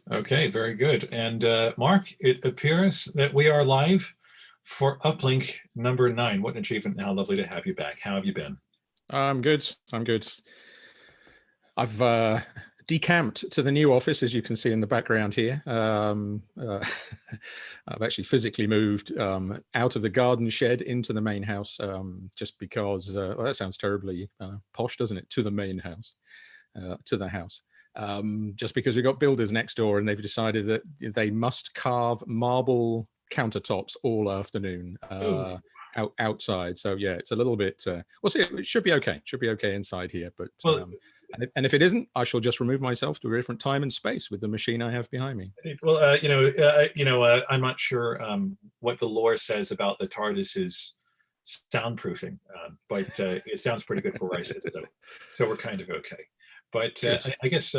Okay, very good. And Mark, it appears that we are live for Uplink number 9. What an achievement. How lovely to have you back. How have you been? I'm good. I'm good. I've decamped to the new office, as you can see in the background here. I've actually physically moved out of the garden shed into the main house, just because, well, that sounds terribly posh, doesn't it? To the main house, to the house. Just because we've got builders next door and they've decided that they must carve marble countertops all afternoon outside. So yeah, it's a little bit, we'll see. It should be okay. It should be okay inside here. But Well, and if it isn't, I shall just remove myself to a different time and space with the machine I have behind me. well, I'm not sure what the lore says about the TARDIS's soundproofing, but it sounds pretty good for where I sit, so we're kind of okay. But I guess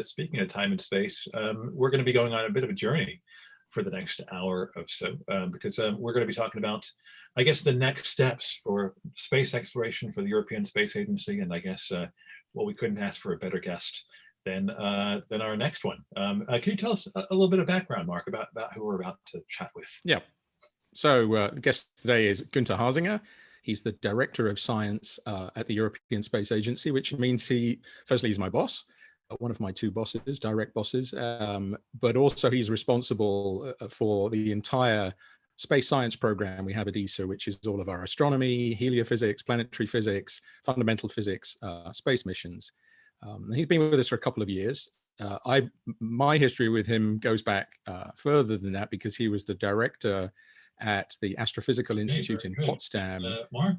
speaking of time and space, we're going to be going on a bit of a journey for the next hour or so, because we're going to be talking about, I guess, the next steps for space exploration for the European Space Agency. And I guess, well, we couldn't ask for a better guest than our next one. Can you tell us a little bit of background, Mark, about who we're about to chat with? Yeah. So guest today is Günther Hasinger. He's the Director of Science at the European Space Agency, which means firstly, he's my boss, one of my two bosses, direct bosses, but also he's responsible for the entire space science program we have at ESA, which is all of our astronomy, heliophysics, planetary physics, fundamental physics, space missions. He's been with us for a couple of years. My history with him goes back further than that, because he was the director at the Astrophysical Institute in Potsdam. Mark?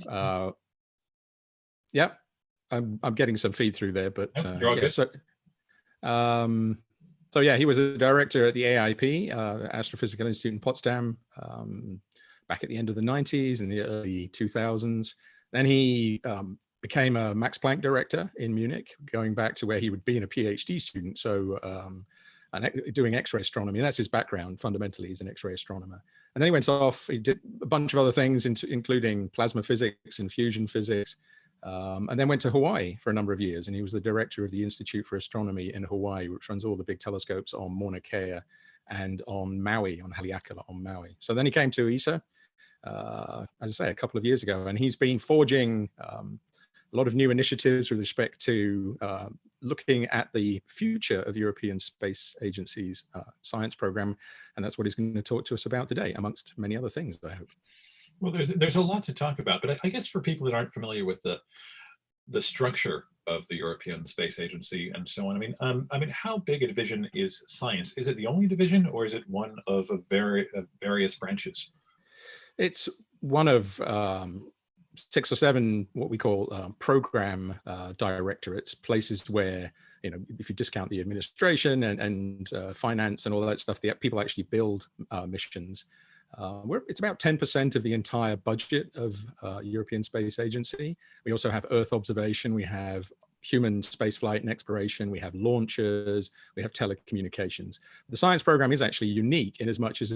Yeah, I'm getting some feed through there, but yeah, so yeah, he was a director at the AIP, Astrophysical Institute in Potsdam, back at the end of the 90s and the early 2000s. Then he became a Max Planck director in Munich, going back to where he would be a PhD student. So and doing X-ray astronomy, and that's his background. Fundamentally, he's an X-ray astronomer. And then he went off. He did a bunch of other things, including plasma physics and fusion physics, and then went to Hawaii for a number of years. And he was the director of the Institute for Astronomy in Hawaii, which runs all the big telescopes on Mauna Kea and on Maui, on Haleakala on Maui. So then he came to ESA, as I say, a couple of years ago, and he's been forging a lot of new initiatives with respect to looking at the future of the European Space Agency's science program. And that's what he's going to talk to us about today, amongst many other things, I hope. Well, there's a lot to talk about, but I guess for people that aren't familiar with the structure of the European Space Agency and so on, I mean, how big a division is science? Is it the only division, or is it one of various branches? It's one of 6 or 7 what we call program directorates, places where, you know, if you discount the administration and finance and all that stuff, the people actually build missions. It's about 10% of the entire budget of European Space Agency. We also have Earth observation, we have human spaceflight and exploration, we have launchers, we have telecommunications. The science program is actually unique in as much as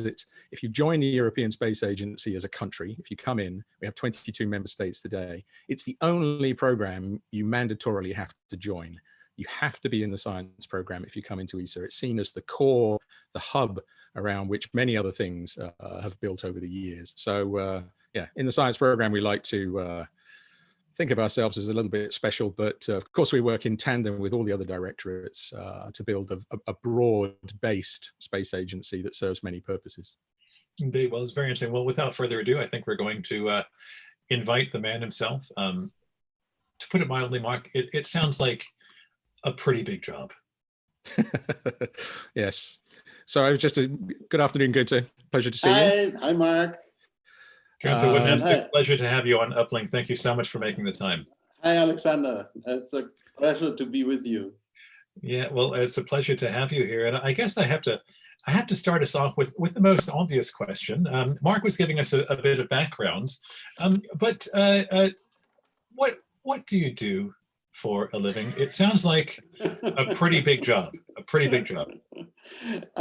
if you join the European Space Agency as a country, if you come in, we have 22 member states today, it's the only program you mandatorily have to join. You have to be in the science program if you come into ESA. It's seen as the core, the hub around which many other things have built over the years. So yeah, in the science program, we like to think of ourselves as a little bit special, but of course we work in tandem with all the other directorates to build a broad-based space agency that serves many purposes. Indeed. Well, it's very interesting. Well, without further ado, I think we're going to invite the man himself. To put it mildly, Mark, it sounds like a pretty big job. Yes. So I was just good afternoon, Günther. Pleasure to see you. Hi, Mark. Günther, what a pleasure to have you on Uplink. Thank you so much for making the time. Hi, Alexander. It's a pleasure to be with you. Yeah, well, it's a pleasure to have you here. And I guess I have to start us off with the most obvious question. Mark was giving us a bit of background, but what do you do for a living? It sounds like a pretty big job, I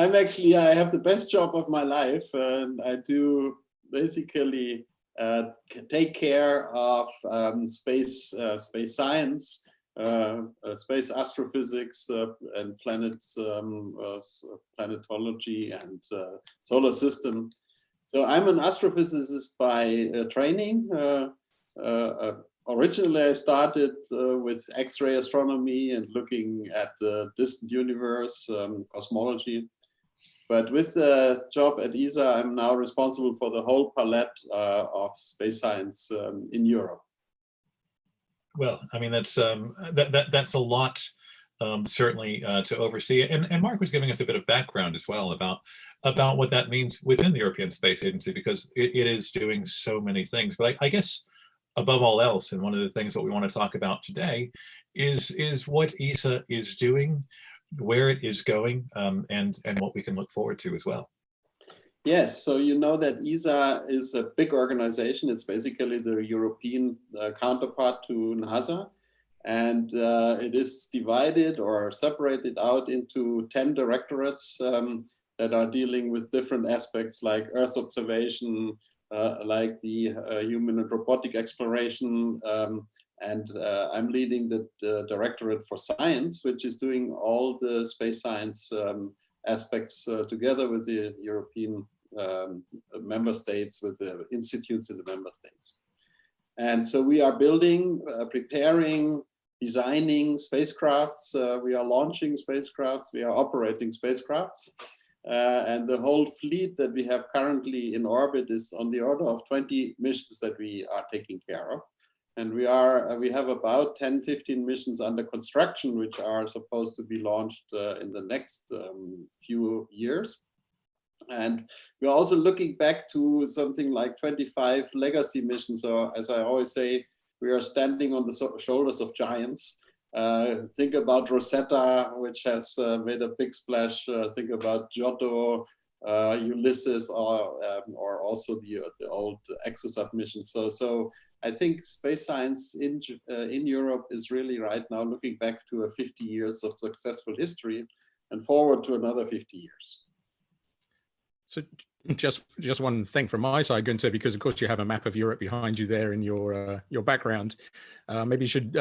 have the best job of my life, and I do basically take care of space science space astrophysics and planetology and solar system. So I'm an astrophysicist by training. Originally, I started with X-ray astronomy and looking at the distant universe, cosmology. But with the job at ESA, I'm now responsible for the whole palette of space science in Europe. Well, I mean, that's a lot, certainly, to oversee. And Mark was giving us a bit of background as well about what that means within the European Space Agency, because it is doing so many things. But I guess above all else, and one of the things that we want to talk about today is what ESA is doing, where it is going, and what we can look forward to as well. Yes, so you know that ESA is a big organization. It's basically the European counterpart to NASA. And it is divided or separated out into 10 directorates that are dealing with different aspects like Earth observation, like the human and robotic exploration. And I'm leading the Directorate for Science, which is doing all the space science aspects together with the European member states, with the institutes in the member states. And so we are building, preparing, designing spacecrafts. We are launching spacecrafts. We are operating spacecrafts. And the whole fleet that we have currently in orbit is on the order of 20 missions that we are taking care of. And we have about 10, 15 missions under construction, which are supposed to be launched in the next few years. And we're also looking back to something like 25 legacy missions. So as I always say, we are standing on the shoulders of giants. Think about Rosetta, which has made a big splash. Think about Giotto, Ulysses, or also the old ExoSat missions. So I think space science in Europe is really right now looking back to 50 years of successful history and forward to another 50 years. So just one thing from my side, Günther, because of course you have a map of Europe behind you there in your background. Maybe you should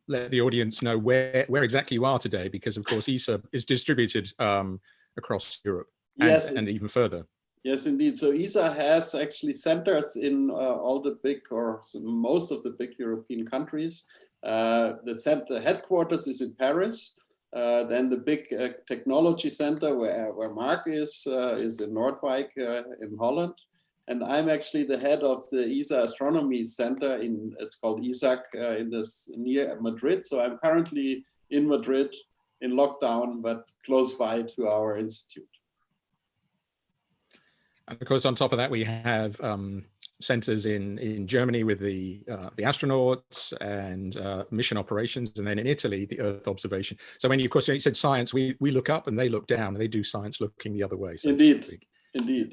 let the audience know where exactly you are today, because of course ESA is distributed across Europe and even further. Yes, indeed. So ESA has actually centers in all the big, or most of the big European countries. The headquarters is in Paris. Then the big technology center where Mark is in Noordwijk in Holland. And I'm actually the head of the ESA Astronomy Center it's called ESAC near Madrid. So I'm currently in Madrid in lockdown, but close by to our institute. And of course, on top of that, we have centers in Germany with the astronauts and mission operations, and then in Italy, the Earth observation. So when you, of course, you said science, we look up and they look down, and they do science looking the other way. So Indeed,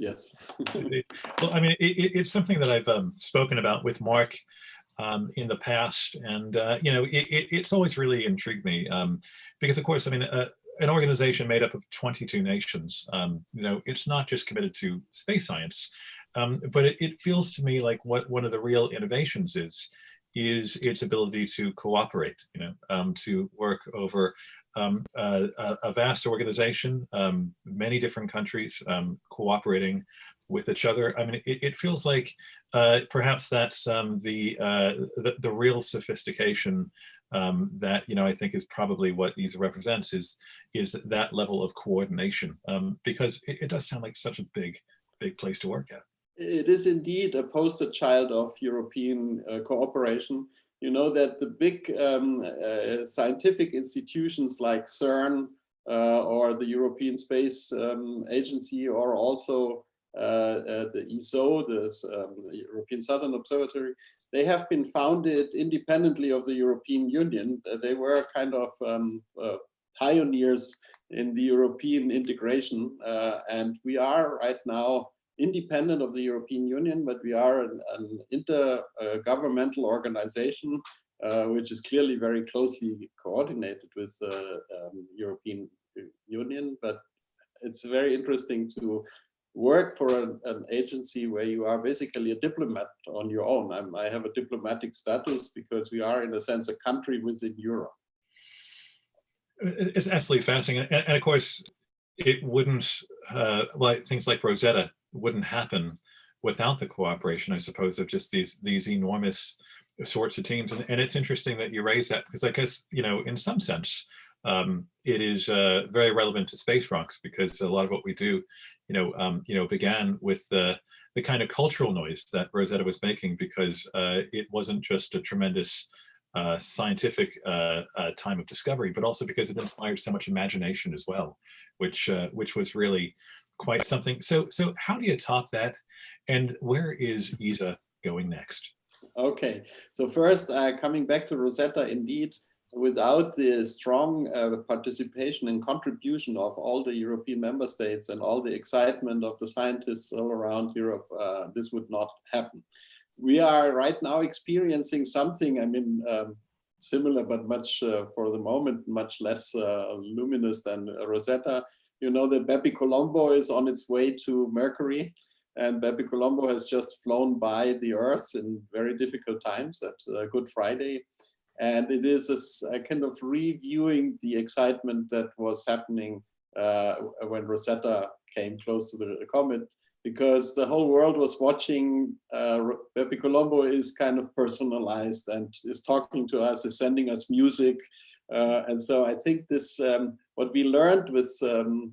yes. Indeed. Well, I mean, it's something that I've spoken about with Mark in the past, and you know, it's always really intrigued me because, of course, I mean, an organization made up of 22 nations, you know, it's not just committed to space science, but it feels to me like what one of the real innovations is its ability to cooperate, you know, to work over a vast organization, many different countries cooperating with each other. I mean, it feels like perhaps that's the real sophistication that, you know, I think is probably what ESA represents is that level of coordination, because it does sound like such a big place to work at. It is indeed a poster child of European cooperation. You know that the big scientific institutions like CERN or the European Space Agency, or also the ESO, the European Southern Observatory, they have been founded independently of the European Union. They were kind of pioneers in the European integration, and we are right now independent of the European Union, but we are an intergovernmental organization, which is clearly very closely coordinated with the European Union. But it's very interesting to work for an agency where you are basically a diplomat on your own. I have a diplomatic status because we are, in a sense, a country within Europe. It's absolutely fascinating. And of course, it wouldn't, like things like Rosetta wouldn't happen without the cooperation, I suppose, of just these enormous sorts of teams. And it's interesting that you raise that, because I guess, in some sense, it is very relevant to space rocks, because a lot of what we do, began with the kind of cultural noise that Rosetta was making, because it wasn't just a tremendous scientific time of discovery, but also because it inspired so much imagination as well, which was really quite something. So how do you top that, and where is ESA going next? Okay, so first, coming back to Rosetta, indeed, without the strong participation and contribution of all the European member states and all the excitement of the scientists all around Europe, this would not happen. We are right now experiencing something, similar, but much, for the moment, much less luminous than Rosetta. You know that Bepi Colombo is on its way to Mercury, and Bepi Colombo has just flown by the Earth in very difficult times at Good Friday. And it is a kind of reviewing the excitement that was happening when Rosetta came close to the comet, because the whole world was watching. Bepi Colombo is kind of personalized and is talking to us, is sending us music. And so I think this, what we learned with the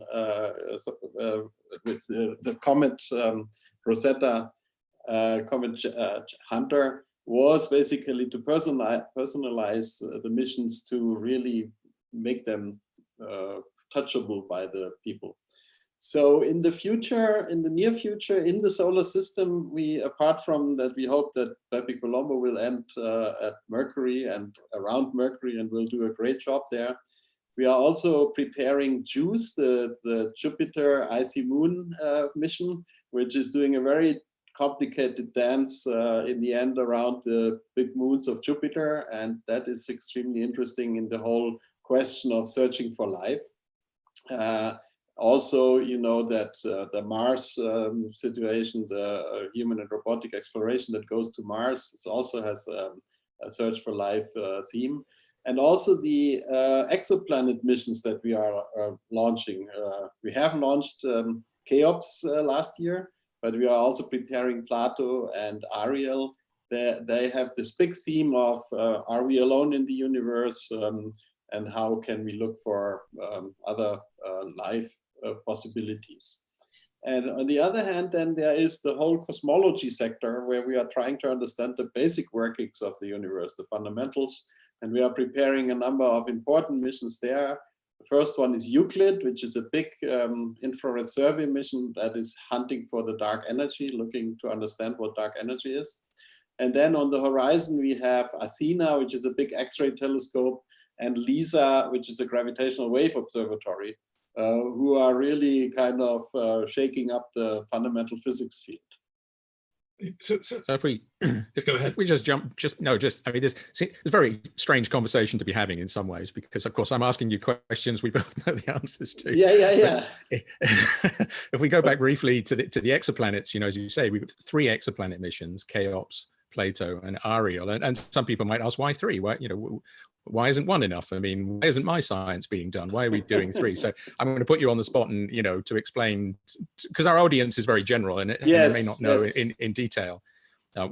comet Rosetta, comet Hunter, was basically to personalize the missions to really make them touchable by the people. So in the future, in the near future, in the solar system, we, apart from that, we hope that Bepi Colombo will end at Mercury and around Mercury and will do a great job there. We are also preparing JUICE, the Jupiter Icy Moon mission, which is doing a very complicated dance in the end around the big moons of Jupiter. And that is extremely interesting in the whole question of searching for life. Also, you know that the Mars situation, the human and robotic exploration that goes to Mars, it also has a search for life theme. And also the exoplanet missions that we are launching. We have launched Cheops last year, but we are also preparing Plato and Ariel. They have this big theme of are we alone in the universe, and how can we look for other life possibilities. And on the other hand, then there is the whole cosmology sector, where we are trying to understand the basic workings of the universe, the fundamentals, and we are preparing a number of important missions there. The first one is Euclid, which is a big infrared survey mission that is hunting for the dark energy, looking to understand what dark energy is. And then on the horizon, we have Athena, which is a big X-ray telescope, and LISA, which is a gravitational wave observatory, who are really kind of shaking up the fundamental physics field. So if we go ahead. If we just jump, I mean, it's a very strange conversation to be having in some ways, because of course I'm asking you questions we both know the answers to. Yeah. If we go back briefly to the exoplanets, as you say, we've got 3 exoplanet missions: Cheops, Plato, and Ariel. And some people might ask, why 3? Why isn't 1 enough? I mean, why isn't my science being done? Why are we doing 3? So I'm going to put you on the spot and, to explain, because our audience is very general and they may not know in detail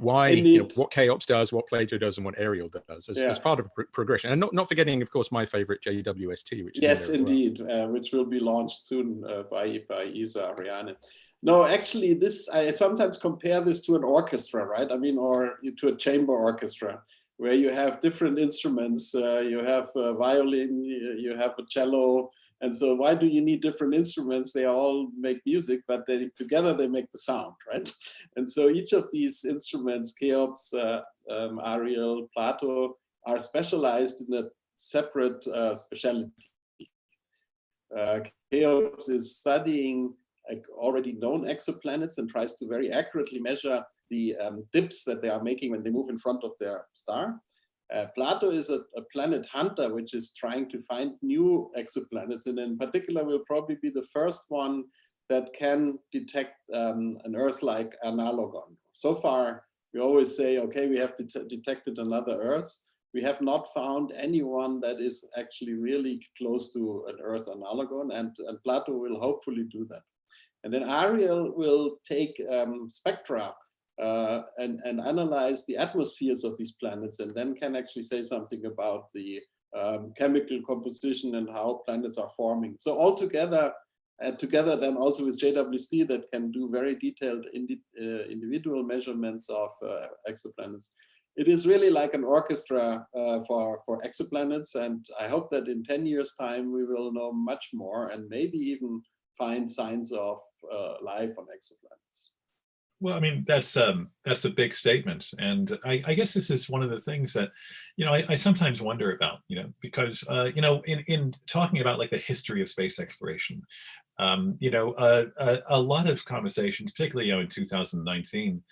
why, what Cheops does, what Plato does, and what Ariel does as part of progression. And not forgetting, of course, my favorite JWST, which is indeed, which will be launched soon by ESA Ariane. No, actually, I sometimes compare this to an orchestra, right? I mean, or to a chamber orchestra, where you have different instruments. You have a violin, you have a cello. And so why do you need different instruments? They all make music, but together they make the sound, right? And so each of these instruments, Cheops, Ariel, Plato, are specialized in a separate specialty. Cheops is studying already known exoplanets and tries to very accurately measure the dips that they are making when they move in front of their star. Plato is a planet hunter, which is trying to find new exoplanets, and in particular will probably be the first one that can detect an Earth-like analogon. So far, we always say, okay, we have detected another Earth. We have not found anyone that is actually really close to an Earth analogon, and Plato will hopefully do that. And then Ariel will take spectra and analyze the atmospheres of these planets, and then can actually say something about the chemical composition and how planets are forming. So all together, together then also with JWST that can do very detailed individual measurements of exoplanets. It is really like an orchestra for exoplanets, and I hope that in 10 years' time we will know much more and maybe even find signs of life on exoplanets. Well, I mean, that's a big statement, and I guess this is one of the things that, I sometimes wonder about, because in talking about like the history of space exploration, a lot of conversations, particularly in 2019,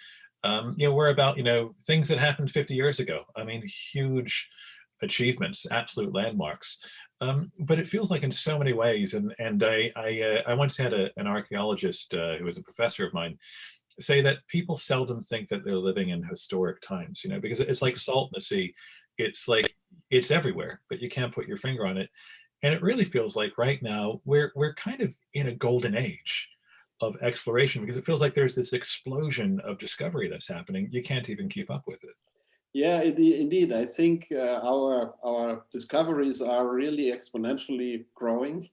were about things that happened 50 years ago. I mean, huge achievements, absolute landmarks. But it feels like in so many ways, and I once had an archaeologist who was a professor of mine say that people seldom think that they're living in historic times, because it's like salt in the sea. It's like it's everywhere, but you can't put your finger on it. And it really feels like right now we're kind of in a golden age of exploration, because it feels like there's this explosion of discovery that's happening. You can't even keep up with it. Yeah, indeed. I think our discoveries are really exponentially growing.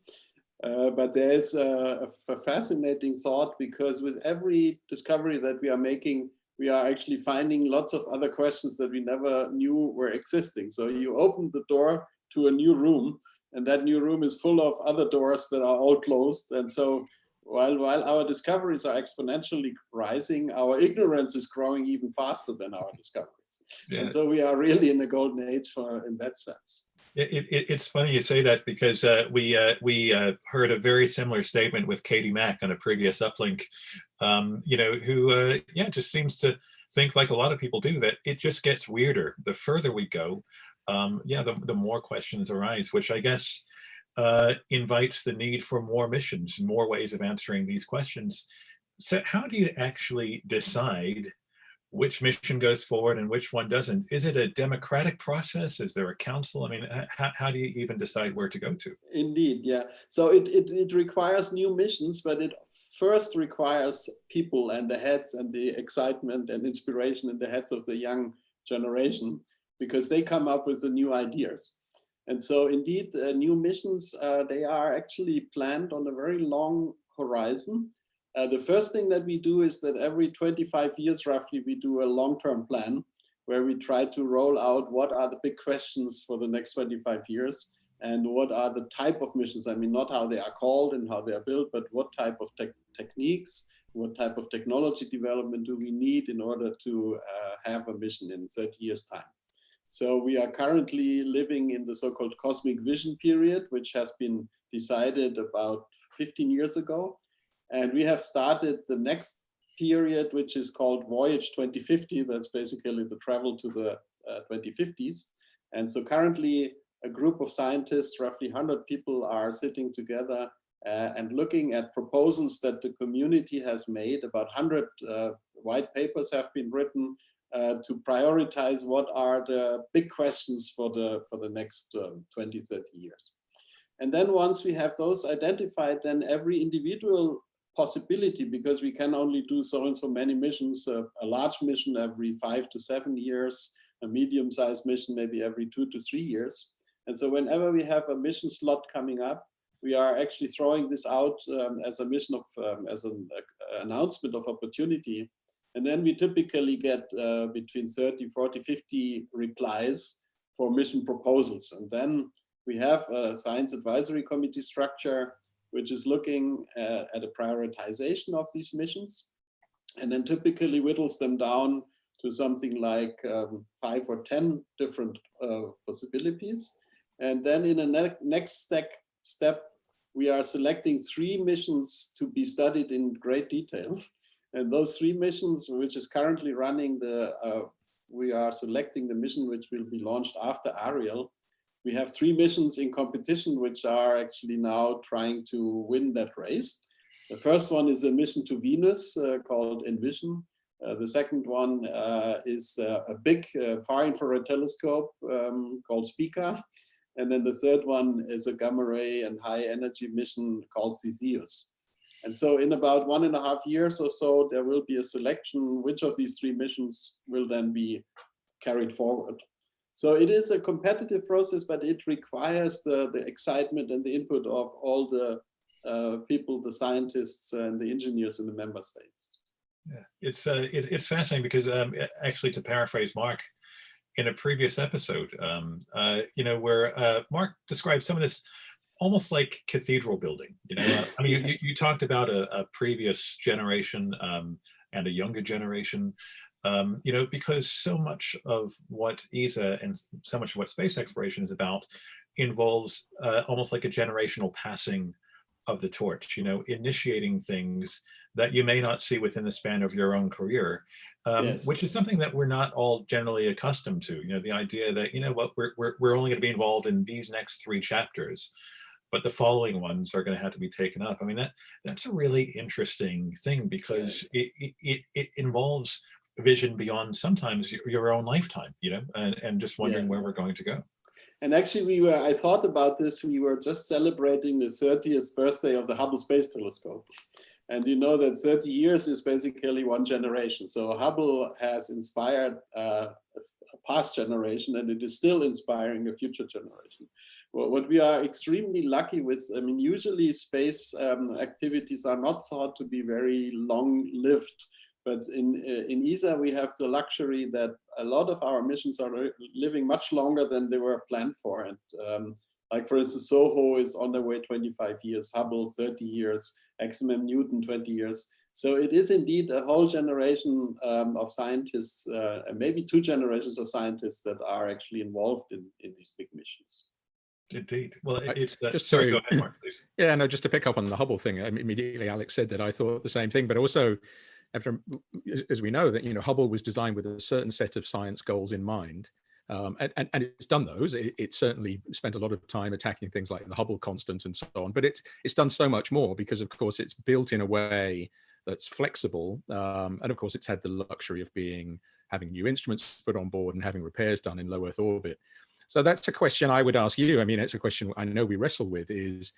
But there's a fascinating thought, because with every discovery that we are making, we are actually finding lots of other questions that we never knew were existing. So you open the door to a new room, and that new room is full of other doors that are all closed. And so while our discoveries are exponentially rising, our ignorance is growing even faster than our discoveries. Yeah. And so we are really in the golden age in that sense. It's funny you say that, because we heard a very similar statement with Katie Mack on a previous Uplink, who just seems to think, like a lot of people do, that it just gets weirder the further we go. The more questions arise, which I guess invites the need for more missions, more ways of answering these questions. So how do you actually decide which mission goes forward and which one doesn't? Is it a democratic process? Is there a council? I mean, how do you even decide where to go to? Indeed, yeah. So it requires new missions, but it first requires people and the heads and the excitement and inspiration in the heads of the young generation, because they come up with the new ideas. And so indeed, new missions, they are actually planned on a very long horizon. The first thing that we do is that every 25 years, roughly, we do a long-term plan where we try to roll out what are the big questions for the next 25 years and what are the type of missions. I mean, not how they are called and how they are built, but what type of techniques, what type of technology development do we need in order to have a mission in 30 years' time. So we are currently living in the so-called cosmic vision period, which has been decided about 15 years ago. And we have started the next period, which is called Voyage 2050. That's basically the travel to the 2050s. And so currently a group of scientists, roughly 100 people, are sitting together and looking at proposals that the community has made. About 100 white papers have been written to prioritize what are the big questions for the next 20, 30 years. And then once we have those identified, then every individual possibility, because we can only do so and so many missions, a large mission every 5 to 7 years, a medium-sized mission maybe every 2 to 3 years. And so whenever we have a mission slot coming up, we are actually throwing this out as a mission of, as an announcement of opportunity. And then we typically get between 30, 40, 50 replies for mission proposals. And then we have a science advisory committee structure, which is looking at a prioritization of these missions, and then typically whittles them down to something like 5 or 10 different possibilities. And then in the next step, we are selecting 3 missions to be studied in great detail. And those 3 missions, which is currently running, we are selecting the mission which will be launched after Ariel. We have 3 missions in competition, which are actually now trying to win that race. The first one is a mission to Venus called Envision. The second one is a big far infrared telescope called Spica. And then the third one is a gamma ray and high energy mission called Theseus. And so in about 1.5 years or so, there will be a selection which of these 3 missions will then be carried forward. So it is a competitive process, but it requires the excitement and the input of all the people, the scientists and the engineers in the member states. Yeah, it's fascinating because actually, to paraphrase Mark in a previous episode, where Mark described some of this almost like cathedral building. I mean, Yes. you talked about a previous generation and a younger generation. Because so much of what ESA and so much of what space exploration is about involves almost like a generational passing of the torch, initiating things that you may not see within the span of your own career, Yes. which is something that we're not all generally accustomed to. The idea that, we're only going to be involved in these next 3 chapters, but the following ones are going to have to be taken up. I mean, that's a really interesting thing because it involves vision beyond sometimes your own lifetime, and just wondering where we're going to go. And actually I thought about this, we were just celebrating the 30th birthday of the Hubble Space Telescope. And you know that 30 years is basically 1 generation. So Hubble has inspired a past generation, and it is still inspiring a future generation. What we are extremely lucky with, I mean, usually space activities are not thought to be very long-lived. But in ESA, we have the luxury that a lot of our missions are living much longer than they were planned for. And like, for instance, SOHO is on their way 25 years, Hubble 30 years, XMM Newton 20 years. So it is indeed a whole generation of scientists, maybe 2 generations of scientists that are actually involved in these big missions. Indeed. Well, it's just sorry, go ahead, Mark, please. Yeah, no, just to pick up on the Hubble thing, immediately Alex said that I thought the same thing, but also, as we know, that Hubble was designed with a certain set of science goals in mind, and it's done those. It certainly spent a lot of time attacking things like the Hubble constant and so on, but it's done so much more because, of course, it's built in a way that's flexible, and of course, it's had the luxury of having new instruments put on board and having repairs done in low Earth orbit. So that's a question I would ask you. I mean, it's a question I know we wrestle with is,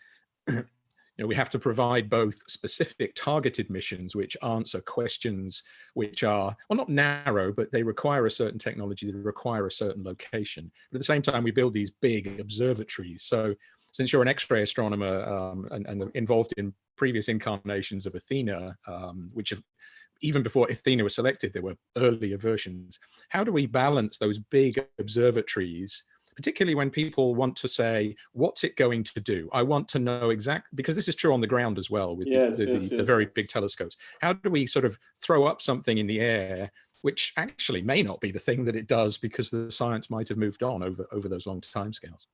we have to provide both specific targeted missions which answer questions which are, well, not narrow, but they require a certain technology, they require a certain location. But at the same time, we build these big observatories. So since you're an X-ray astronomer and involved in previous incarnations of Athena, which have, even before Athena was selected, there were earlier versions. How do we balance those big observatories, particularly when people want to say, what's it going to do? I want to know exactly, because this is true on the ground as well with the very big telescopes. How do we sort of throw up something in the air, which actually may not be the thing that it does because the science might have moved on over those long timescales?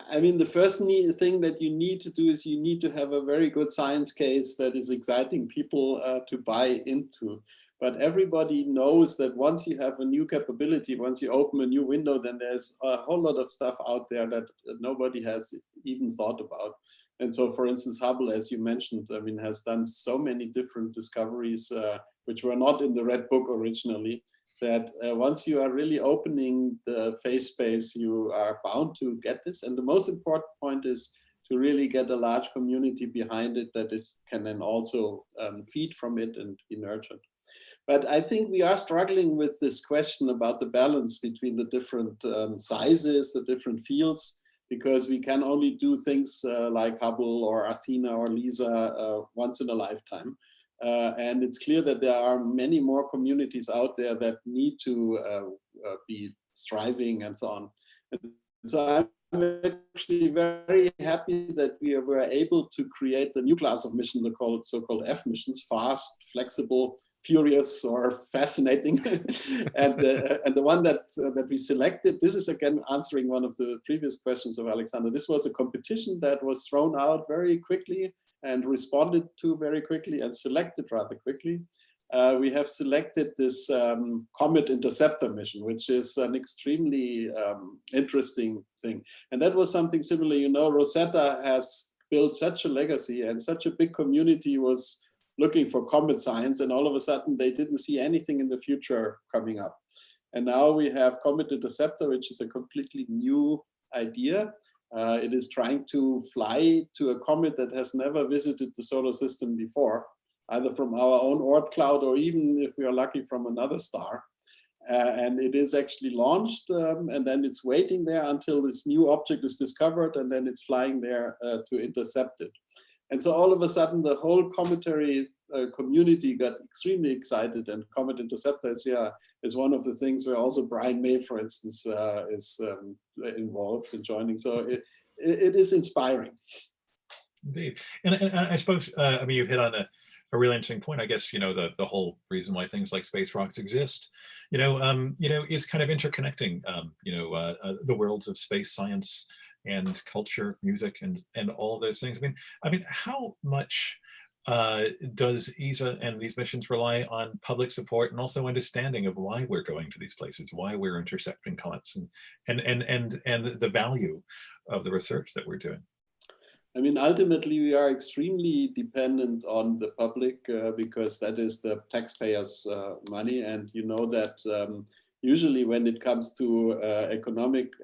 I mean, the first thing that you need to do is you need to have a very good science case that is exciting people to buy into. But everybody knows that once you have a new capability, once you open a new window, then there's a whole lot of stuff out there that nobody has even thought about. And so, for instance, Hubble, as you mentioned, I mean, has done so many different discoveries which were not in the Red Book originally, that once you are really opening the phase space, you are bound to get this. And the most important point is to really get a large community behind it that can then also feed from it and be nurtured. But I think we are struggling with this question about the balance between the different sizes, the different fields, because we can only do things like Hubble or Athena or LISA once in a lifetime. And it's clear that there are many more communities out there that need to be striving and so on. And so I'm actually very happy that we were able to create the new class of missions, the so-called F missions, fast, flexible, furious, or fascinating. and the one that we selected, this is again answering one of the previous questions of Alexander. This was a competition that was thrown out very quickly and responded to very quickly and selected rather quickly. We have selected this Comet Interceptor mission, which is an extremely interesting thing. And that was something similar. Rosetta has built such a legacy, and such a big community was looking for comet signs, and all of a sudden they didn't see anything in the future coming up. And now we have Comet Interceptor, which is a completely new idea. It is trying to fly to a comet that has never visited the solar system before, either from our own Oort cloud or even, if we are lucky, from another star. And it is actually launched, and then it's waiting there until this new object is discovered, and then it's flying there to intercept it. And so all of a sudden, the whole cometary community got extremely excited, and Comet Interceptor is one of the things where also Brian May, for instance, is involved in joining. So it is inspiring. Indeed. And I suppose, I mean, you've hit on a really interesting point. I guess, the whole reason why things like space rocks exist, is kind of interconnecting, the worlds of space science and culture, music, and all those things. I mean, how much does ESA and these missions rely on public support and also understanding of why we're going to these places, why we're intercepting comets, and the value of the research that we're doing? I mean, ultimately, we are extremely dependent on the public because that is the taxpayers' money. And you know that usually when it comes to economic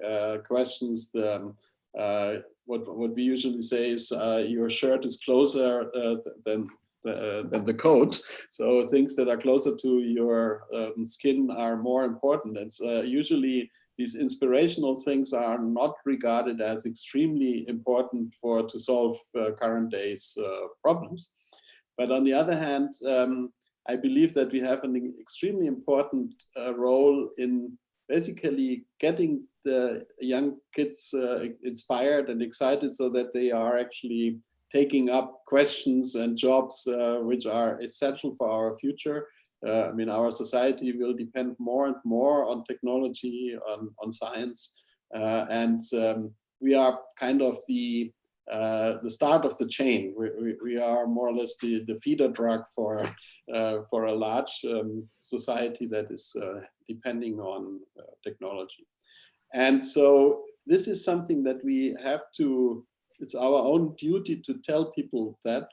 questions, what we usually say is your shirt is closer than the coat. So things that are closer to your skin are more important. And so usually these inspirational things are not regarded as extremely important to solve current day's problems. But on the other hand, I believe that we have an extremely important role in basically getting the young kids inspired and excited so that they are actually taking up questions and jobs which are essential for our future. I mean, our society will depend more and more on technology, on science, and we are kind of the start of the chain. We are more or less the feeder drug for a large society that is depending on technology. And so this is something that we have to. It's our own duty to tell people that,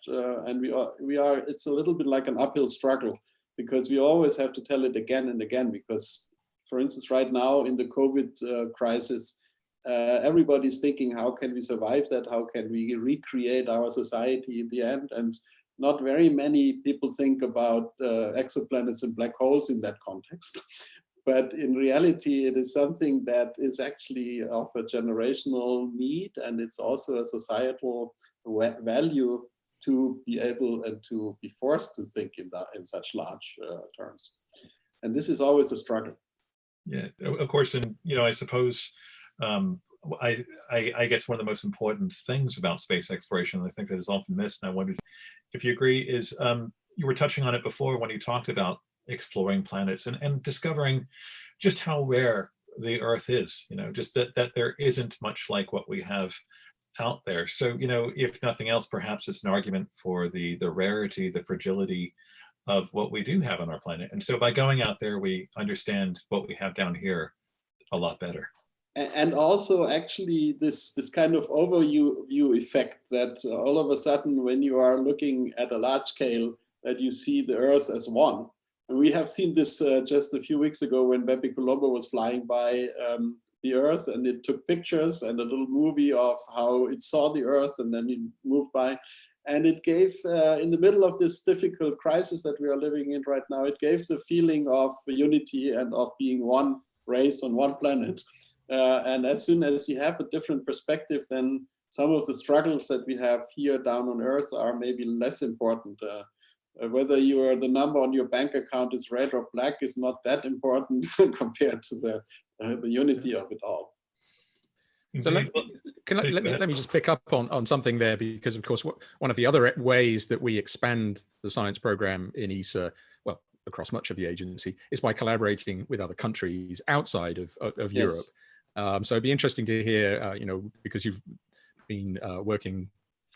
and we are. It's a little bit like an uphill struggle, because we always have to tell it again and again, because, for instance, right now in the COVID crisis, everybody's thinking, how can we survive that? How can we recreate our society in the end? And not very many people think about exoplanets and black holes in that context. But in reality, it is something that is actually of a generational need, and it's also a societal value to be able and to be forced to think in such large terms. And this is always a struggle. Yeah, of course. And, I suppose, I guess one of the most important things about space exploration, I think that is often missed, and I wondered if you agree, is you were touching on it before when you talked about exploring planets and discovering just how rare the Earth is, just that there isn't much like what we have out there. So, if nothing else, perhaps it's an argument for the rarity, the fragility of what we do have on our planet. And so by going out there, we understand what we have down here a lot better. And also actually this kind of overview effect that all of a sudden when you are looking at a large scale, that you see the Earth as one. And we have seen this just a few weeks ago when Bepi Colombo was flying by the Earth, and it took pictures and a little movie of how it saw the Earth, and then it moved by. And it gave, in the middle of this difficult crisis that we are living in right now, it gave the feeling of unity and of being one race on one planet. And as soon as you have a different perspective, then some of the struggles that we have here down on Earth are maybe less important. Whether the number on your bank account is red or black is not that important compared to the unity of it all. So let me just pick up on something there, because of course one of the other ways that we expand the science program in ESA, well, across much of the agency, is by collaborating with other countries outside of Yes. Europe. So it'd be interesting to hear, because you've been working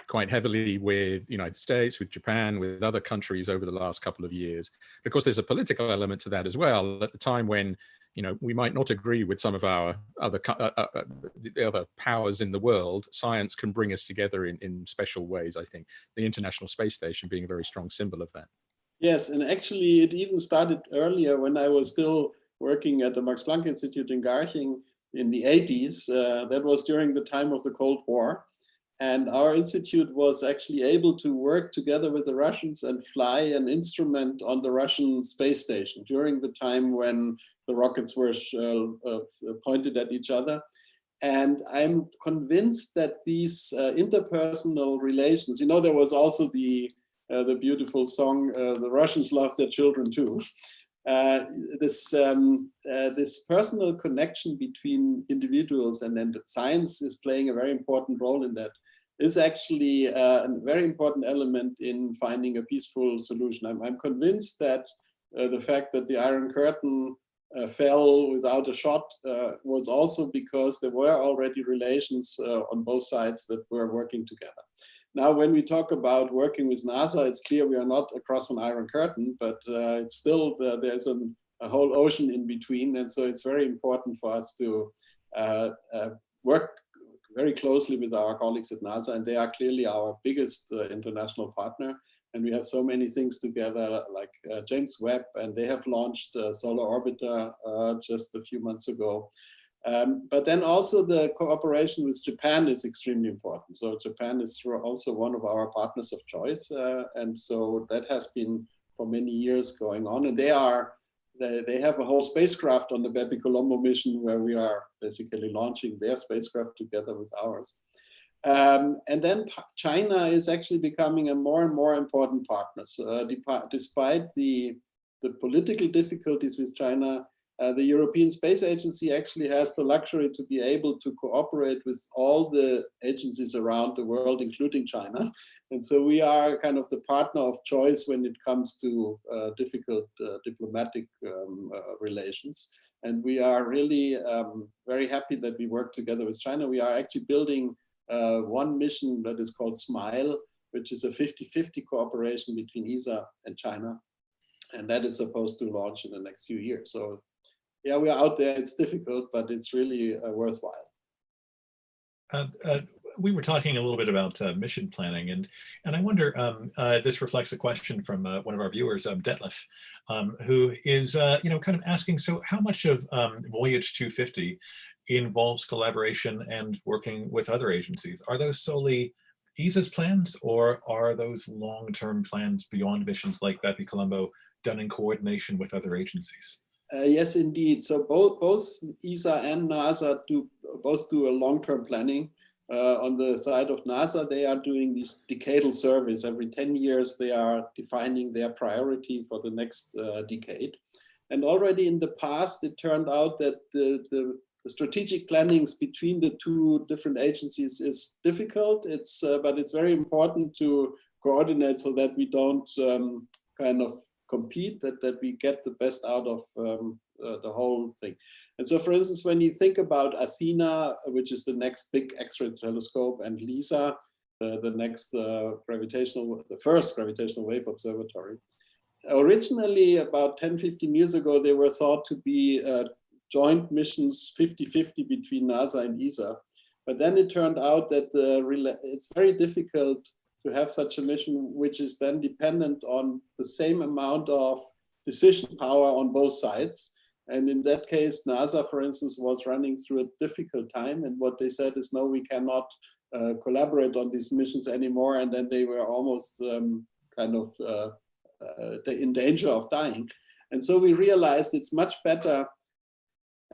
quite heavily with the United States, with Japan, with other countries over the last couple of years. Because there's a political element to that as well. At the time when we might not agree with some of our other the other powers in the world, science can bring us together in special ways. I think the International Space Station being a very strong symbol of that. Yes, and actually it even started earlier when I was still working at the Max Planck Institute in Garching in the 80s. That was during the time of the Cold War. And our institute was actually able to work together with the Russians and fly an instrument on the Russian space station during the time when the rockets were pointed at each other. And I'm convinced that these interpersonal relations, there was also the beautiful song, "The Russians love their children too." This personal connection between individuals and then science is playing a very important role in that. Is actually a very important element in finding a peaceful solution. I'm convinced that the fact that the Iron Curtain fell without a shot was also because there were already relations on both sides that were working together. Now, when we talk about working with NASA, it's clear we are not across an Iron Curtain, but it's still, there's a whole ocean in between. And so it's very important for us to work very closely with our colleagues at NASA, and they are clearly our biggest international partner. And we have so many things together, like James Webb, and they have launched Solar Orbiter just a few months ago. But then also the cooperation with Japan is extremely important. So Japan is also one of our partners of choice. And so that has been for many years going on. And they have a whole spacecraft on the Bepi Colombo mission where we are basically launching their spacecraft together with ours. And then China is actually becoming a more and more important partner. So, despite the political difficulties with China, the European Space Agency actually has the luxury to be able to cooperate with all the agencies around the world, including China. And so we are kind of the partner of choice when it comes to difficult diplomatic relations. And we are really very happy that we work together with China. We are actually building one mission that is called SMILE, which is a 50-50 cooperation between ESA and China. And that is supposed to launch in the next few years. So yeah, we are out there. It's difficult, but it's really worthwhile. We were talking a little bit about mission planning, and I wonder, this reflects a question from one of our viewers, Detlef, who is kind of asking, so how much of Voyage 250 involves collaboration and working with other agencies? Are those solely ESA's plans, or are those long-term plans beyond missions like Bepi Colombo done in coordination with other agencies? Yes, indeed. So both ESA and NASA both do a long-term planning. On the side of NASA, they are doing this decadal surveys. Every 10 years, they are defining their priority for the next decade. And already in the past, it turned out that the strategic plannings between the two different agencies is difficult. But it's very important to coordinate so that we don't kind of compete, that we get the best out of the whole thing. And so, for instance, when you think about Athena, which is the next big X-ray telescope, and LISA, the first gravitational wave observatory, originally about 10-15 years ago, they were thought to be joint missions 50-50 between NASA and ESA. But then it turned out that it's very difficult to have such a mission, which is then dependent on the same amount of decision power on both sides. And in that case, NASA, for instance, was running through a difficult time. And what they said is, no, we cannot collaborate on these missions anymore. And then they were almost kind of in danger of dying. And so we realized it's much better,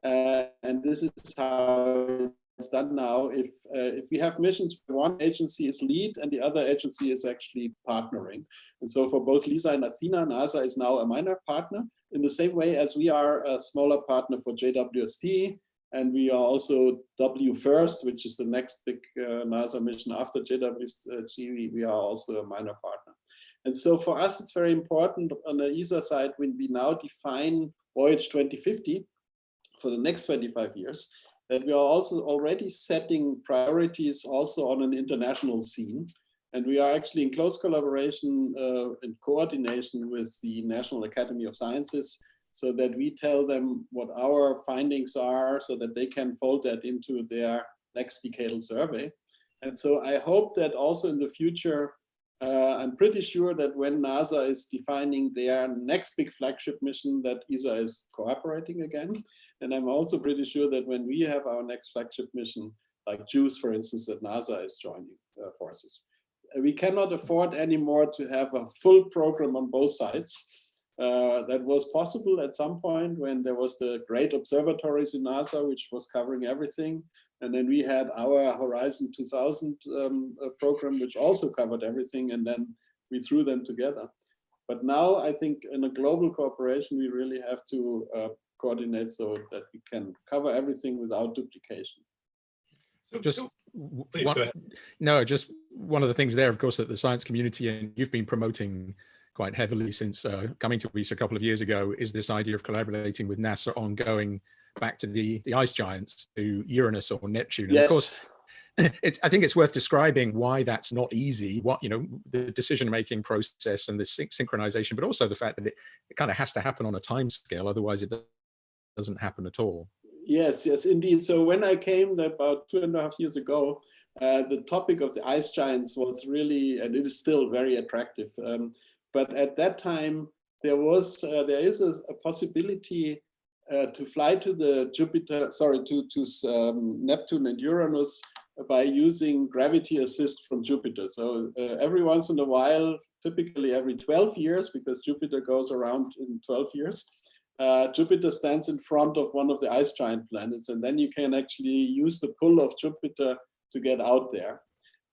and this is how it's done now, if we have missions where one agency is lead and the other agency is actually partnering. And so for both LISA and Athena, NASA is now a minor partner in the same way as we are a smaller partner for JWST, and we are also WFIRST, which is the next big NASA mission after JWST. We are also a minor partner. And so for us, it's very important on the ESA side when we now define Voyage 2050 for the next 25 years, that we are also already setting priorities also on an international scene. And we are actually in close collaboration and coordination with the National Academy of Sciences, so that we tell them what our findings are, so that they can fold that into their next decadal survey. And so I hope that also in the future, I'm pretty sure that when NASA is defining their next big flagship mission, that ESA is cooperating again. And I'm also pretty sure that when we have our next flagship mission, like JUICE, for instance, that NASA is joining forces. We cannot afford anymore to have a full program on both sides. That was possible at some point when there was the great observatories in NASA, which was covering everything. And then we had our Horizon 2000 program, which also covered everything. And then we threw them together. But now I think in a global cooperation, we really have to coordinate so that we can cover everything without duplication. Just please go ahead. No, just one of the things there, of course, that the science community, and you've been promoting quite heavily since coming to ESA a couple of years ago, is this idea of collaborating with NASA on going back to the ice giants, to Uranus or Neptune. And yes. Of course, I think it's worth describing why that's not easy, what, the decision-making process and the synchronization, but also the fact that it kind of has to happen on a time scale, otherwise it doesn't happen at all. Yes, indeed. So when I came about 2.5 years ago, the topic of the ice giants was really, and it is still very attractive. But at that time, there is a possibility to fly to the Neptune and Uranus by using gravity assist from Jupiter. So every once in a while, typically every 12 years, because Jupiter goes around in 12 years, Jupiter stands in front of one of the ice giant planets, and then you can actually use the pull of Jupiter to get out there.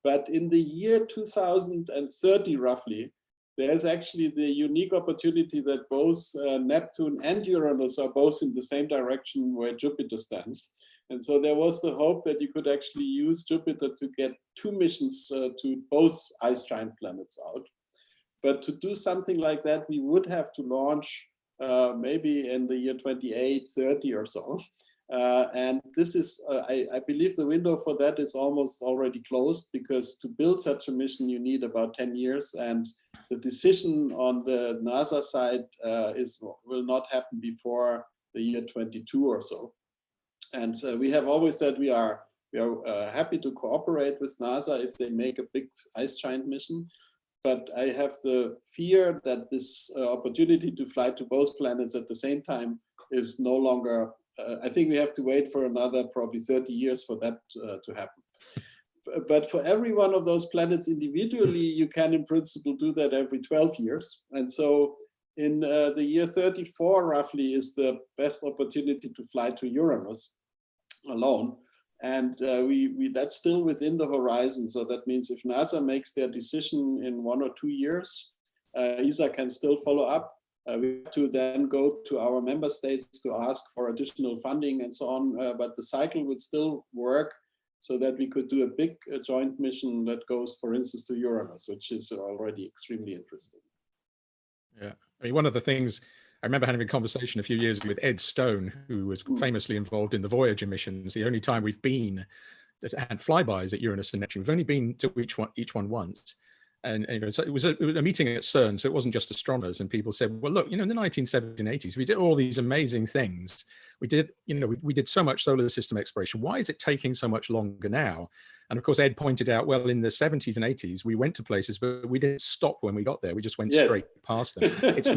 But in the year 2030, roughly, there's actually the unique opportunity that both Neptune and Uranus are both in the same direction where Jupiter stands. And so there was the hope that you could actually use Jupiter to get 2 missions to both ice giant planets out. But to do something like that, we would have to launch maybe in the year 28, 30 or so. And this is, I believe the window for that is almost already closed, because to build such a mission, you need about 10 years. And the decision on the NASA side will not happen before the year 22 or so. And we have always said we are happy to cooperate with NASA if they make a big ice giant mission. But I have the fear that this opportunity to fly to both planets at the same time is no longer, I think we have to wait for another probably 30 years for that to happen. But for every one of those planets individually, you can in principle do that every 12 years. And so in the year 34 roughly is the best opportunity to fly to Uranus alone. And that's still within the horizon. So that means if NASA makes their decision in 1 or 2 years, ESA can still follow up. We have to then go to our member states to ask for additional funding and so on. But the cycle would still work so that we could do a big joint mission that goes, for instance, to Uranus, which is already extremely interesting. Yeah, I mean, one of the things, I remember having a conversation a few years ago with Ed Stone, who was famously involved in the Voyager missions. The only time we've been that had flybys at Uranus and Neptune, we've only been to each one once. And so it was a meeting at CERN, so it wasn't just astronomers. And people said, well, look, in the 1970s and 80s, we did all these amazing things. We did, we did so much solar system exploration. Why is it taking so much longer now? And of course, Ed pointed out, well, in the 70s and 80s, we went to places, but we didn't stop when we got there. We just went straight past them. It's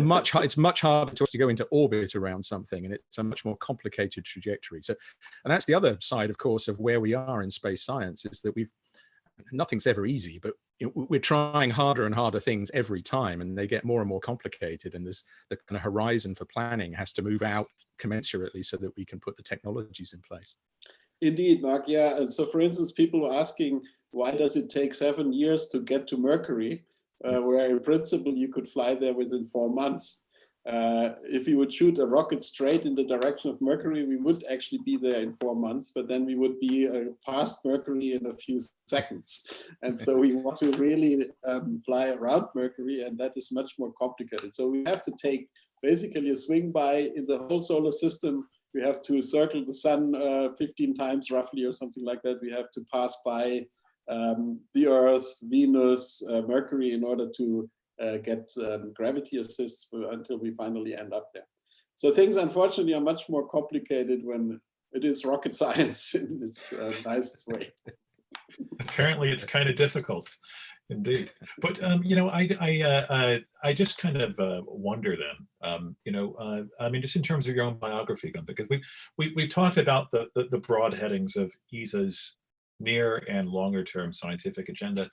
much harder to go into orbit around something, and it's a much more complicated trajectory. So, and that's the other side, of course, of where we are in space science, is that nothing's ever easy, but we're trying harder and harder things every time, and they get more and more complicated. And the kind of horizon for planning has to move out commensurately so that we can put the technologies in place. Indeed, Mark. Yeah. And so, for instance, people were asking, why does it take 7 years to get to Mercury, where in principle you could fly there within 4 months? If you would shoot a rocket straight in the direction of Mercury, we would actually be there in 4 months, but then we would be past Mercury in a few seconds. And so we want to really fly around Mercury, and that is much more complicated. So we have to take basically a swing by in the whole solar system. We have to circle the sun 15 times roughly or something like that. We have to pass by the Earth, Venus, Mercury, in order to get gravity assists until we finally end up there. So things, unfortunately, are much more complicated when it is rocket science in its nicest way. Apparently, it's kind of difficult, indeed. But you know, I just kind of wonder then, you know, I mean, just in terms of your own biography, Günther, because we've talked about the broad headings of ESA's near and longer term scientific agenda,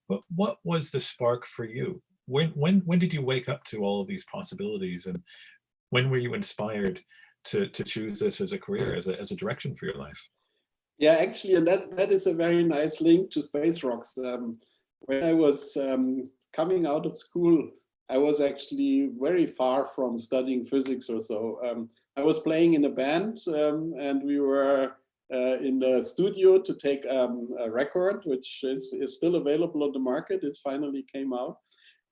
but what was the spark for you? When did you wake up to all of these possibilities, and when were you inspired to choose this as a career, as a direction for your life? Yeah, actually, and that is a very nice link to space rocks. When I was coming out of school, I was actually very far from studying physics or so. I was playing in a band, and we were in the studio to take a record, which is still available on the market. It finally came out.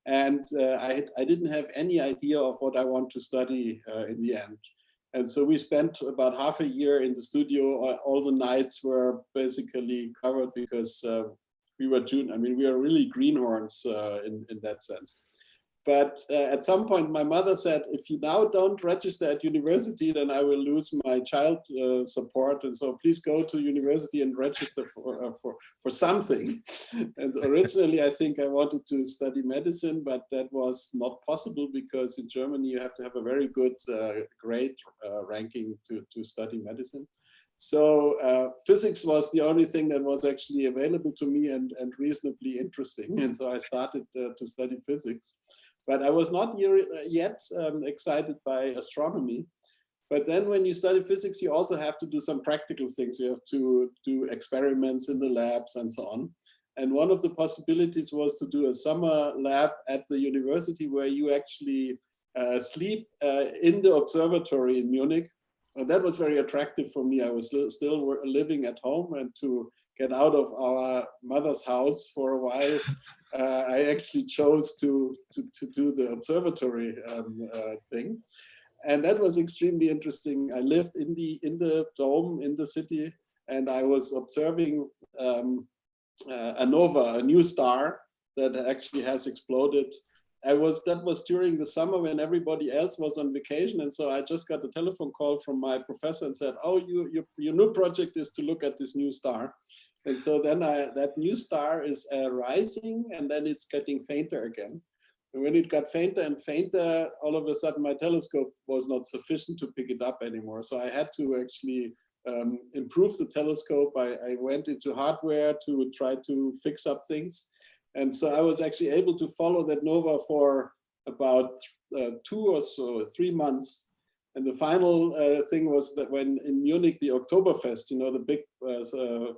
And I didn't have any idea of what I want to study in the end. And so we spent about half a year in the studio. All the nights were basically covered because we were we were really greenhorns in that sense. But at some point, my mother said, if you now don't register at university, then I will lose my child support. And so please go to university and register for something. And originally, I think I wanted to study medicine, but that was not possible because in Germany, you have to have a very good grade ranking to study medicine. So physics was the only thing that was actually available to me and reasonably interesting. And so I started to study physics. But I was not yet excited by astronomy. But then when you study physics, you also have to do some practical things. You have to do experiments in the labs and so on. And one of the possibilities was to do a summer lab at the university where you actually sleep in the observatory in Munich. And that was very attractive for me. I was still living at home, and to get out of our mother's house for a while, I actually chose to do the observatory thing. And that was extremely interesting. I lived in the dome in the city, and I was observing a nova, a new star that actually has exploded. That was during the summer when everybody else was on vacation, and so I just got a telephone call from my professor and said, "Oh, your new project is to look at this new star." And so then that new star is rising, and then it's getting fainter again. And when it got fainter and fainter, all of a sudden my telescope was not sufficient to pick it up anymore. So I had to actually improve the telescope. I went into hardware to try to fix up things. And so I was actually able to follow that nova for about 3 months. And the final thing was that when in Munich, the Oktoberfest, you know, the big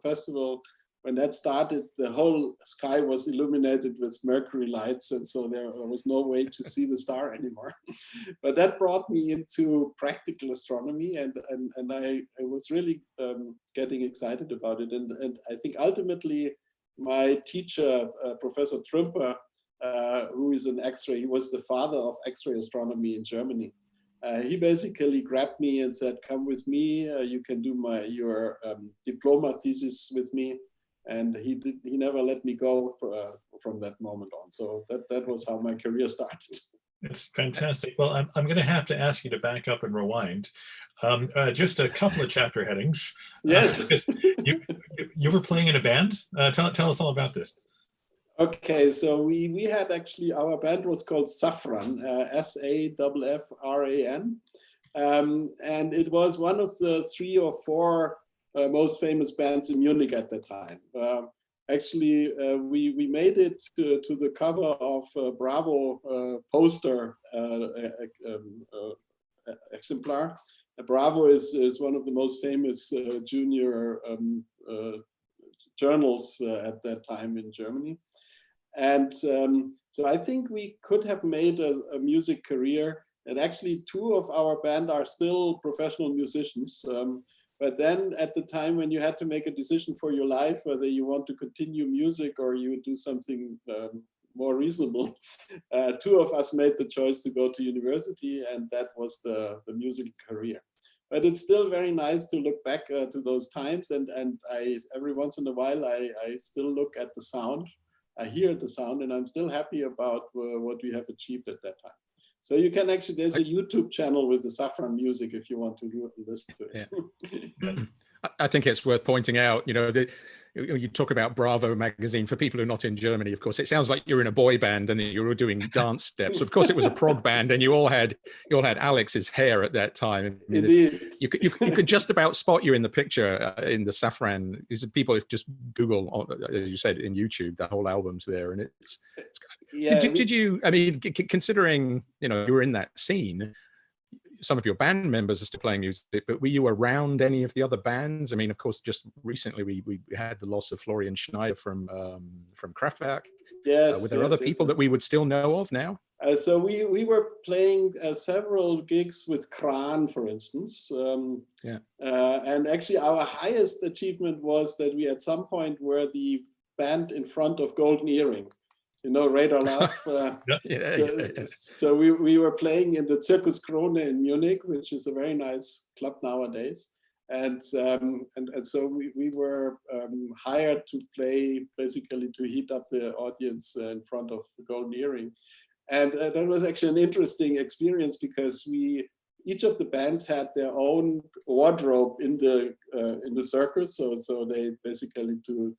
festival, when that started, the whole sky was illuminated with mercury lights. And so there was no way to see the star anymore. But that brought me into practical astronomy. And I was really getting excited about it. And I think ultimately, my teacher, Professor Trümper, who is an X-ray, he was the father of X-ray astronomy in Germany. He basically grabbed me and said, "Come with me. You can do your diploma thesis with me." And he never let me go from that moment on. So that was how my career started. It's fantastic. Well, I'm going to have to ask you to back up and rewind. Just a couple of chapter headings. Yes. You were playing in a band. Tell us all about this. Okay, so we had actually, our band was called Safran, Safran. And it was one of the 3 or 4 most famous bands in Munich at the time. Actually, we made it to the cover of Bravo poster exemplar. Bravo is one of the most famous junior journals at that time in Germany. And so I think we could have made a music career. And actually 2 of our band are still professional musicians. But then at the time when you had to make a decision for your life, whether you want to continue music or you do something more reasonable, 2 of us made the choice to go to university, and that was the music career. but it's still very nice to look back to those times. And I, every once in a while, I still look at the sound. I hear the sound, and I'm still happy about what we have achieved at that time. So you can actually, there's a YouTube channel with the Safran music if you want to listen to it. Yeah. I think it's worth pointing out, you know, that you talk about Bravo magazine. For people who are not in Germany, of course, it sounds like you're in a boy band and you were doing dance steps. Of course, it was a prog band, and you all had Alex's hair at that time. I mean, Indeed. you could just about spot you in the picture in the Safran. People, if just Google, as you said, in YouTube, the whole album's there, and it's yeah. Did you? I mean, considering you know you were in that scene, some of your band members are still playing music, but were you around any of the other bands? I mean, of course, just recently we had the loss of Florian Schneider from Kraftwerk. Yes. Were there other people that we would still know of now? So we were playing several gigs with Kran, for instance. And actually our highest achievement was that we at some point were the band in front of Golden Earring. You know, Radar Love. So we were playing in the Circus Krone in Munich, which is a very nice club nowadays. And so we were hired to play, basically to heat up the audience in front of Golden Earring. And that was actually an interesting experience because each of the bands had their own wardrobe in the circus. So they basically to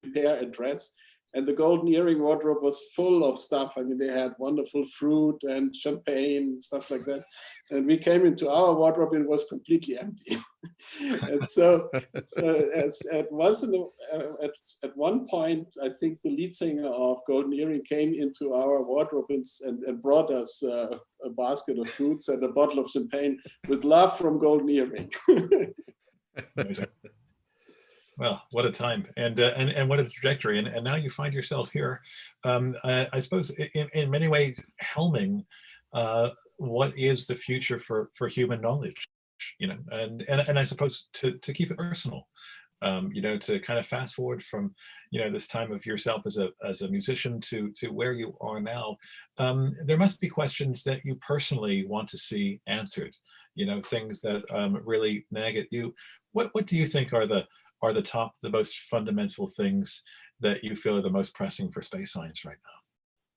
prepare and dress. And the Golden Earring wardrobe was full of stuff. I mean, they had wonderful fruit and champagne, stuff like that. And we came into our wardrobe and it was completely empty. And so at one point, I think the lead singer of Golden Earring came into our wardrobe and brought us a basket of fruits and a bottle of champagne with love from Golden Earring. Well, what a time, and what a trajectory, and now you find yourself here. I suppose in many ways helming what is the future for human knowledge, you know, and I suppose to keep it personal, you know, to kind of fast forward from, you know, this time of yourself as a musician to where you are now. There must be questions that you personally want to see answered, you know, things that really nag at you. What do you think are the most fundamental things that you feel are the most pressing for space science right now?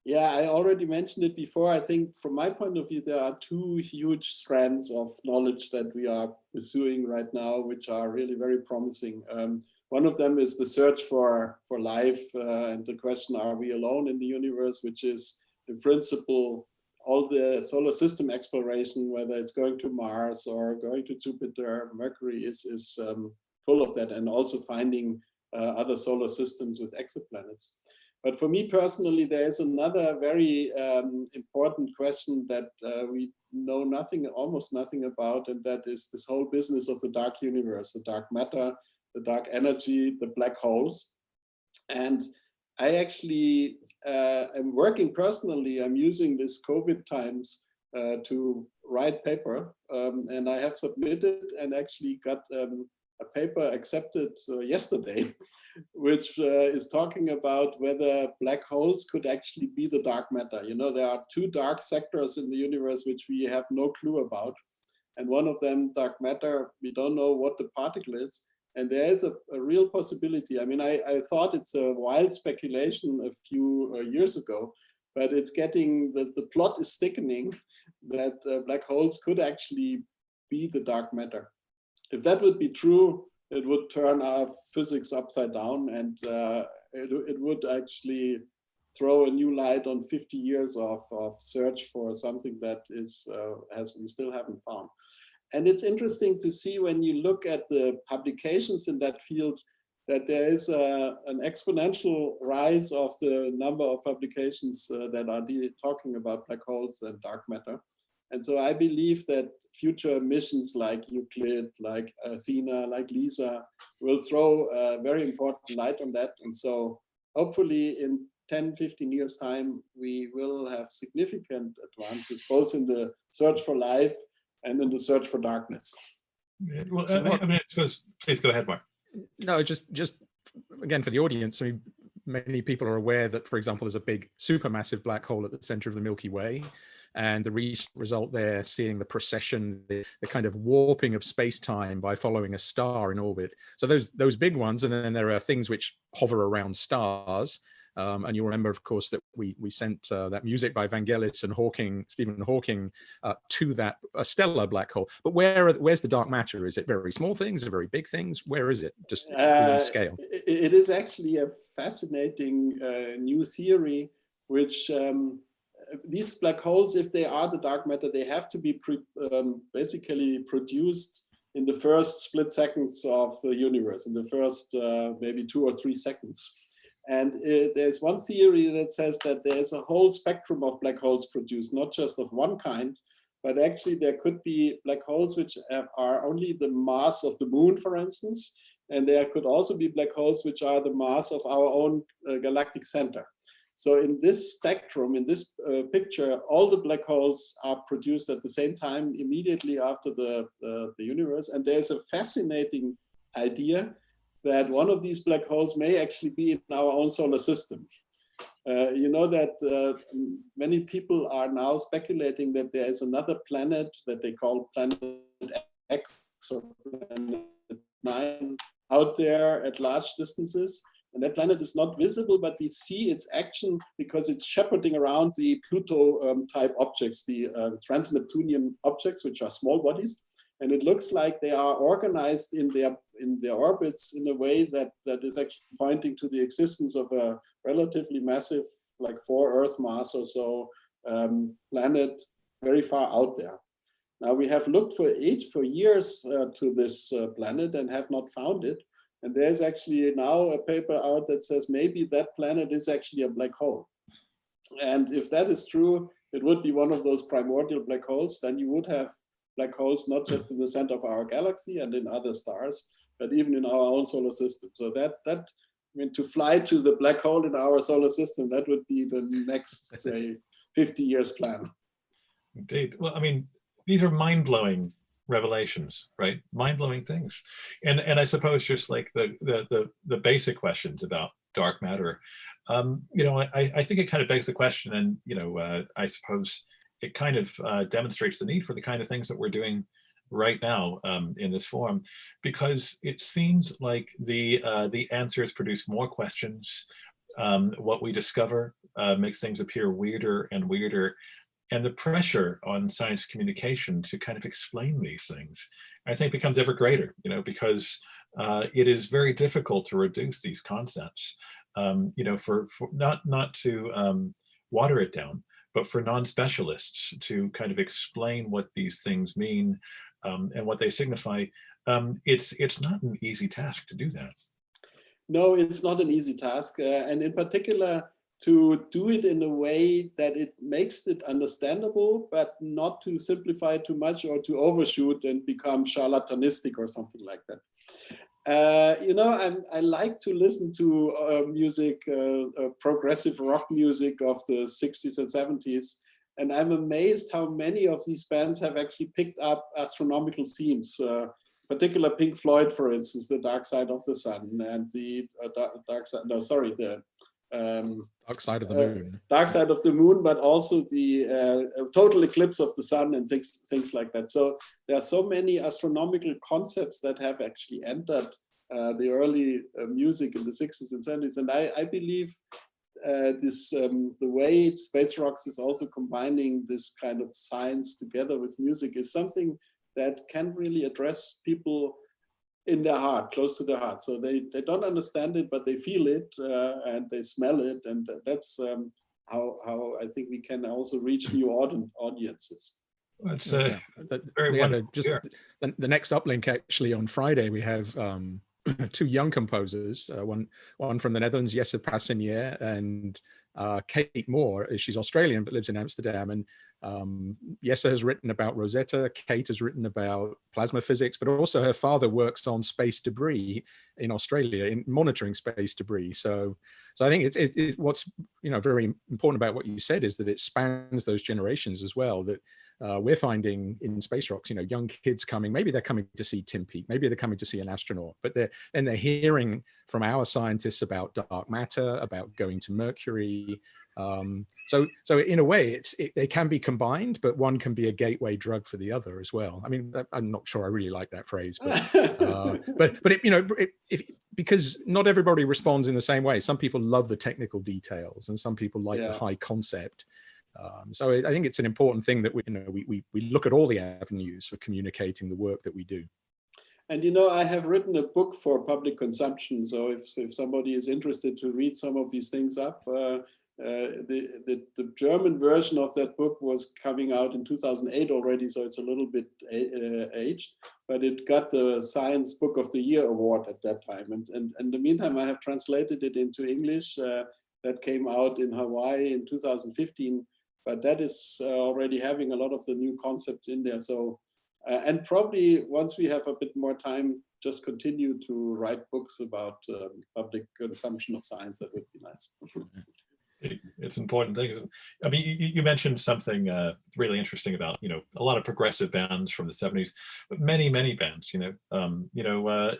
Yeah, I already mentioned it before. I think from my point of view, there are two huge strands of knowledge that we are pursuing right now, which are really very promising. One of them is the search for life and the question, are we alone in the universe, which is in principle all the solar system exploration, whether it's going to Mars or going to Jupiter, Mercury is full of that, and also finding other solar systems with exoplanets. But for me personally, there is another very important question that we know almost nothing about, and that is this whole business of the dark universe, the dark matter, the dark energy, the black holes. And I actually am working personally, I'm using this COVID times to write paper, and I have submitted and actually got a paper accepted yesterday, which is talking about whether black holes could actually be the dark matter. You know, there are two dark sectors in the universe which we have no clue about. And one of them, dark matter, we don't know what the particle is. And there is a real possibility. I mean, I thought it's a wild speculation a few years ago, but it's getting, the plot is thickening that black holes could actually be the dark matter. If that would be true, it would turn our physics upside down, and it would actually throw a new light on 50 years of search for something that we still haven't found. And it's interesting to see when you look at the publications in that field that there is an exponential rise of the number of publications that are talking about black holes and dark matter. And so I believe that future missions like Euclid, like Athena, like LISA will throw a very important light on that. And so hopefully in 10, 15 years time, we will have significant advances, both in the search for life and in the search for darkness. Well, I mean, please go ahead, Mark. No, just again, for the audience, I mean, many people are aware that, for example, there's a big supermassive black hole at the center of the Milky Way. And the recent result there, seeing the precession, the kind of warping of space-time by following a star in orbit. So those big ones, and then there are things which hover around stars. And you'll remember, of course, that we sent that music by Vangelis and Stephen Hawking, to that stellar black hole. But where's the dark matter? Is it very small things, or very big things? Where is it? Just within scale. It is actually a fascinating new theory, which these black holes, if they are the dark matter, they have to be basically produced in the first split seconds of the universe, in the first maybe 2 or 3 seconds. And there's one theory that says that there's a whole spectrum of black holes produced, not just of one kind, but actually there could be black holes which are only the mass of the moon, for instance. And there could also be black holes which are the mass of our own galactic center. So in this spectrum, in this picture, all the black holes are produced at the same time immediately after the universe. And there's a fascinating idea that one of these black holes may actually be in our own solar system. You know that many people are now speculating that there is another planet that they call Planet X or Planet 9 out there at large distances. And that planet is not visible, but we see its action because it's shepherding around the Pluto type objects, the trans-Neptunian objects, which are small bodies. And it looks like they are organized in their orbits in a way that is actually pointing to the existence of a relatively massive, like 4 Earth mass or so, planet very far out there. Now we have looked for years to this planet and have not found it. And there's actually now a paper out that says maybe that planet is actually a black hole. And if that is true, it would be one of those primordial black holes. Then you would have black holes not just in the center of our galaxy and in other stars, but even in our own solar system. So I mean, to fly to the black hole in our solar system, that would be the next, say, 50 years plan. Indeed. Well, I mean, these are mind-blowing revelations, right? Mind-blowing things. And I suppose just like the basic questions about dark matter, you know, I think it kind of begs the question, and, you know, I suppose it kind of demonstrates the need for the kind of things that we're doing right now in this forum, because it seems like the answers produce more questions. What we discover makes things appear weirder and weirder. And the pressure on science communication to kind of explain these things, I think, becomes ever greater, you know, because it is very difficult to reduce these concepts, you know, for not to water it down, but for non-specialists to kind of explain what these things mean and what they signify. It's not an easy task to do that. No, it's not an easy task. And in particular, to do it in a way that it makes it understandable, but not to simplify too much or to overshoot and become charlatanistic or something like that. You know, I like to listen to music, progressive rock music of the 60s and 70s. And I'm amazed how many of these bands have actually picked up astronomical themes. Particular Pink Floyd, for instance, The Dark Side of the Sun, and the Dark Side, no, sorry, the Dark Side of the Moon. Dark Side of the Moon, but also the total eclipse of the sun and things like that. So there are so many astronomical concepts that have actually entered the early music in the 60s and 70s. And I believe the way Space Rocks is also combining this kind of science together with music is something that can really address people in their heart, close to their heart. So they don't understand it, but they feel it and they smell it. And that's how I think we can also reach new audiences. It's very wonderful. Just the next uplink, actually, on Friday, we have 2 young composers, one from the Netherlands, Jesse Passinier, and Kate Moore. She's Australian but lives in Amsterdam, and Jesse has written about Rosetta. Kate has written about plasma physics, but also her father works on space debris in Australia, in monitoring space debris. So I think it's what's, you know, very important about what you said is that it spans those generations as well. That we're finding in Space Rocks, you know, young kids coming, maybe they're coming to see Tim Peake, maybe they're coming to see an astronaut, but they're hearing from our scientists about dark matter, about going to Mercury, So in a way, they can be combined, but one can be a gateway drug for the other as well. I mean, I'm not sure I really like that phrase, but because not everybody responds in the same way. Some people love the technical details, and some people like the high concept. So I think it's an important thing that we look at all the avenues for communicating the work that we do. And I have written a book for public consumption. So if somebody is interested to read some of these things up, the German version of that book was coming out in 2008 already, so it's a little bit aged, but it got the Science Book of the Year award at that time. And in the meantime, I have translated it into English. That came out in Hawaii in 2015, but that is already having a lot of the new concepts in there. So, and probably once we have a bit more time, just continue to write books about public consumption of science. That would be nice. It's important things. I mean, you mentioned something really interesting about a lot of progressive bands from the 70s, but many bands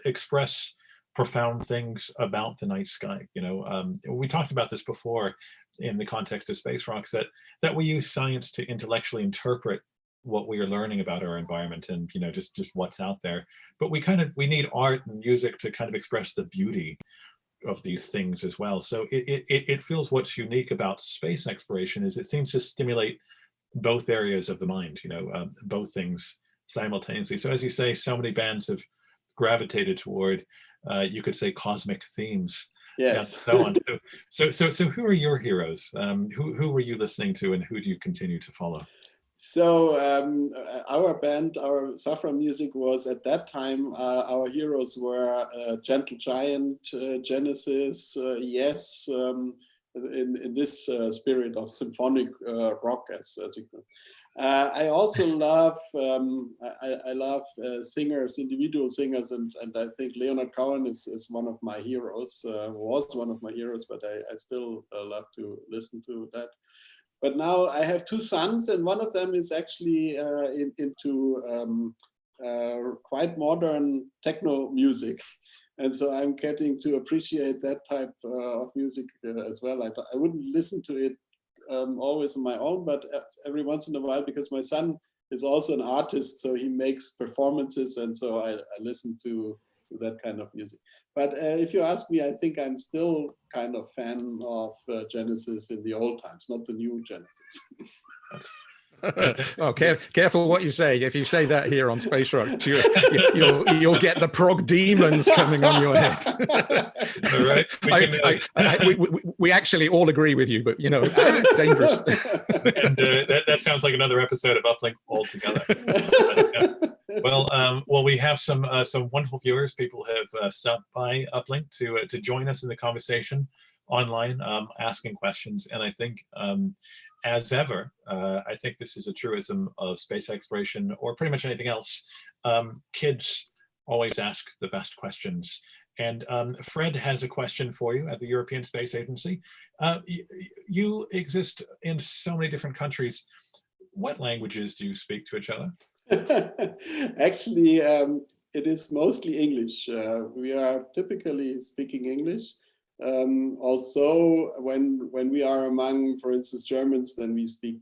express profound things about the night sky. We talked about this before in the context of space rocks, that we use science to intellectually interpret what we are learning about our environment and just what's out there, but we need art and music to kind of express the beauty of these things as well. So it feels what's unique about space exploration is it seems to stimulate both areas of the mind, both things simultaneously. So as you say, so many bands have gravitated toward you could say cosmic themes. Yes. And so on. So who are your heroes? Who were you listening to, and who do you continue to follow? So our band, our Safran music was at that time, our heroes were Gentle Giant, Genesis, Yes, in this spirit of symphonic rock, as we call it. I also love I love singers, individual singers, and I think Leonard Cohen is one of my heroes, was one of my heroes, but I still love to listen to that. But now I have two sons, and one of them is actually into quite modern techno music. And so I'm getting to appreciate that type of music as well. I wouldn't listen to it always on my own, but every once in a while, because my son is also an artist, so he makes performances, and so I listen to that kind of music. But if you ask me, I think I'm still kind of fan of Genesis in the old times, not the new Genesis. Oh, careful what you say. If you say that here on Space Rocks, you'll get the prog demons coming on your head. All right. We actually all agree with you, but it's dangerous. And that sounds like another episode of Uplink altogether. Well, we have some wonderful viewers. People have stopped by Uplink to join us in the conversation online, asking questions, and I think. As ever, I think this is a truism of space exploration or pretty much anything else. Kids always ask the best questions. And Fred has a question for you at the European Space Agency. You exist in so many different countries. What languages do you speak to each other? Actually, it is mostly English. We are typically speaking English. Also, when we are among, for instance, Germans, then we speak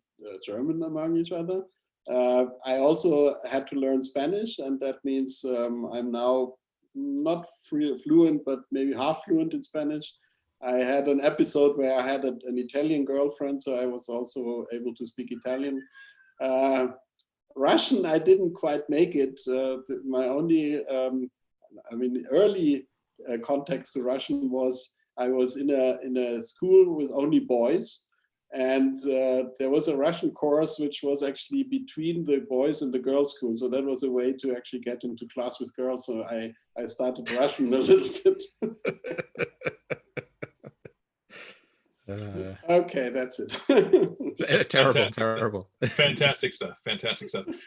German among each other. I also had to learn Spanish, and that means I'm now not fluent, but maybe half fluent in Spanish. I had an episode where I had an Italian girlfriend, so I was also able to speak Italian. Russian, I didn't quite make it. My only, early context to Russian was I was in a school with only boys, and there was a Russian course which was actually between the boys and the girls' school. So that was a way to actually get into class with girls. So I started Russian a little bit. Okay, that's it. Terrible. Fantastic stuff.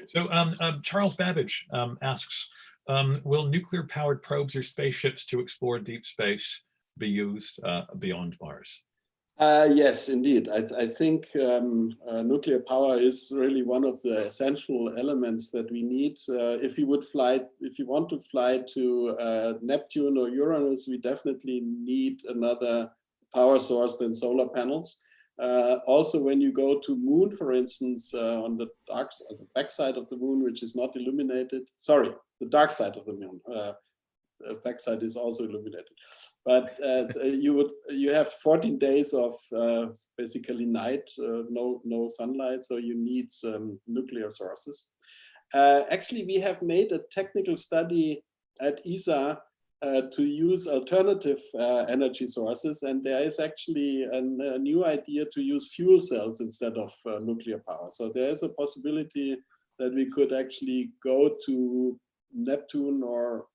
So Charles Babbage asks, will nuclear-powered probes or spaceships to explore deep space be used beyond Mars? Yes, indeed. I think nuclear power is really one of the essential elements that we need. If you want to fly to Neptune or Uranus, we definitely need another power source than solar panels. Also, when you go to Moon, for instance, on the back side of the Moon, which is not illuminated, sorry, the dark side of the Moon. The backside is also illuminated, but you have 14 days of basically night, no sunlight, so you need some nuclear sources. Actually, we have made a technical study at ESA to use alternative energy sources, and there is actually a new idea to use fuel cells instead of nuclear power. So there is a possibility that we could actually go to Neptune, or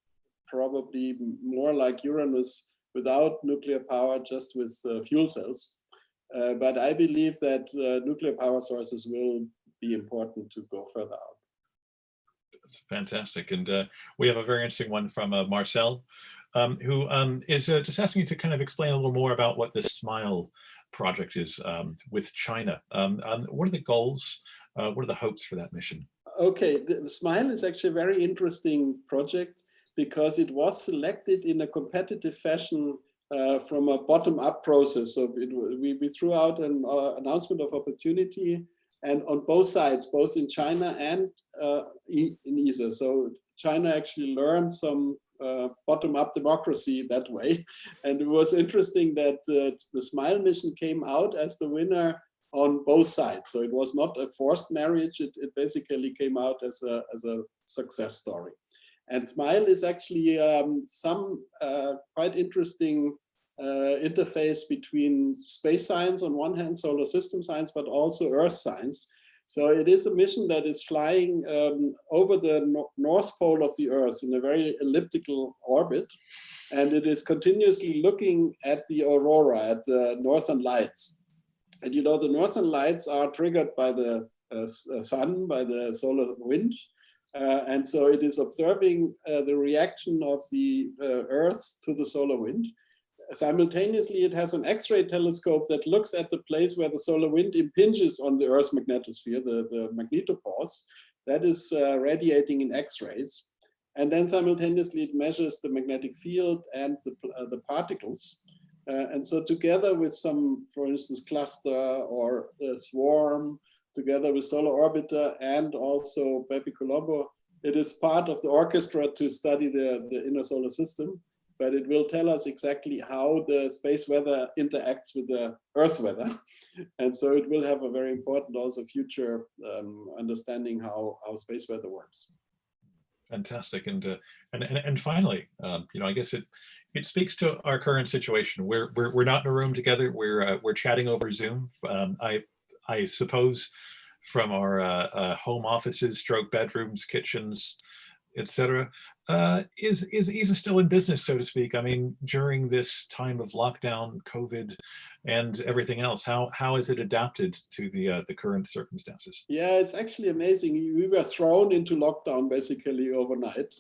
probably more like Uranus, without nuclear power, just with fuel cells. But I believe that nuclear power sources will be important to go further out. That's fantastic. And we have a very interesting one from Marcel, who is just asking you to kind of explain a little more about what the SMILE project is with China. What are the goals? What are the hopes for that mission? Okay, the SMILE is actually a very interesting project, because it was selected in a competitive fashion from a bottom-up process. So we threw out an announcement of opportunity, and on both sides, both in China and in ESA. So China actually learned some bottom-up democracy that way. And it was interesting that the SMILE mission came out as the winner on both sides. So it was not a forced marriage. It basically came out as a success story. And SMILE is actually some quite interesting interface between space science on one hand, solar system science, but also Earth science. So it is a mission that is flying over the North Pole of the Earth in a very elliptical orbit. And it is continuously looking at the aurora, at the northern lights. And you know, the northern lights are triggered by the sun, by the solar wind. And so it is observing the reaction of the Earth to the solar wind. Simultaneously, it has an X-ray telescope that looks at the place where the solar wind impinges on the Earth's magnetosphere, the magnetopause, that is radiating in X-rays. And then simultaneously, it measures the magnetic field and the particles. And so together with some, for instance, cluster or a swarm, together with Solar Orbiter and also Baby Colombo, it is part of the orchestra to study the inner solar system, but it will tell us exactly how the space weather interacts with the Earth weather. And so it will have a very important also future understanding how space weather works. Fantastic. And finally, you know, I guess it speaks to our current situation. We're not in a room together. We're chatting over Zoom. I suppose from our home offices, stroke bedrooms, kitchens, etc. Is ESA still in business, so to speak? I mean, during this time of lockdown, COVID, and everything else, how has it adapted to the current circumstances? Yeah, it's actually amazing. We were thrown into lockdown basically overnight.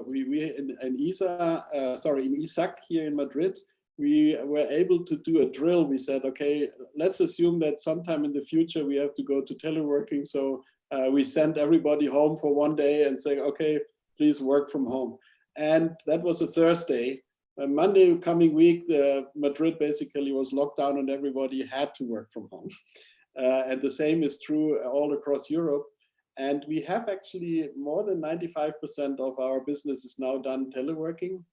We in ESA, in ESAC here in Madrid, we were able to do a drill. We said, okay, let's assume that sometime in the future we have to go to teleworking. So we sent everybody home for one day and say, okay, please work from home. And that was a Thursday. Monday coming week, Madrid basically was locked down and everybody had to work from home. And the same is true all across Europe. And we have actually more than 95% of our business is now done teleworking.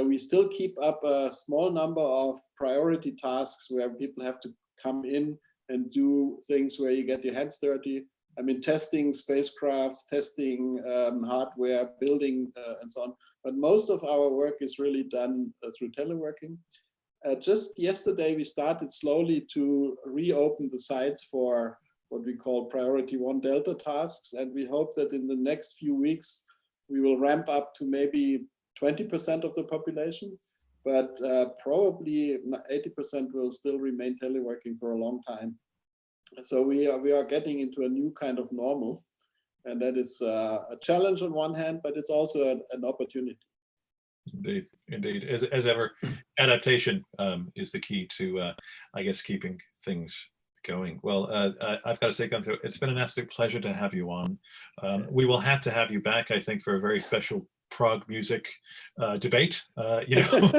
We still keep up a small number of priority tasks where people have to come in and do things where you get your hands dirty. I mean, testing spacecrafts, testing hardware, building, and so on. But most of our work is really done through teleworking. Just yesterday, we started slowly to reopen the sites for what we call priority 1 Delta tasks. And we hope that in the next few weeks, we will ramp up to maybe 20% of the population. But probably 80% will still remain teleworking for a long time. So we are getting into a new kind of normal, and that is a challenge on one hand, but it's also an opportunity. Indeed, indeed. As ever, adaptation is the key to, I guess, keeping things going. Well, I've got to say, Günther, it's been an absolute pleasure to have you on. We will have to have you back, I think, for a very special prog music debate, you know,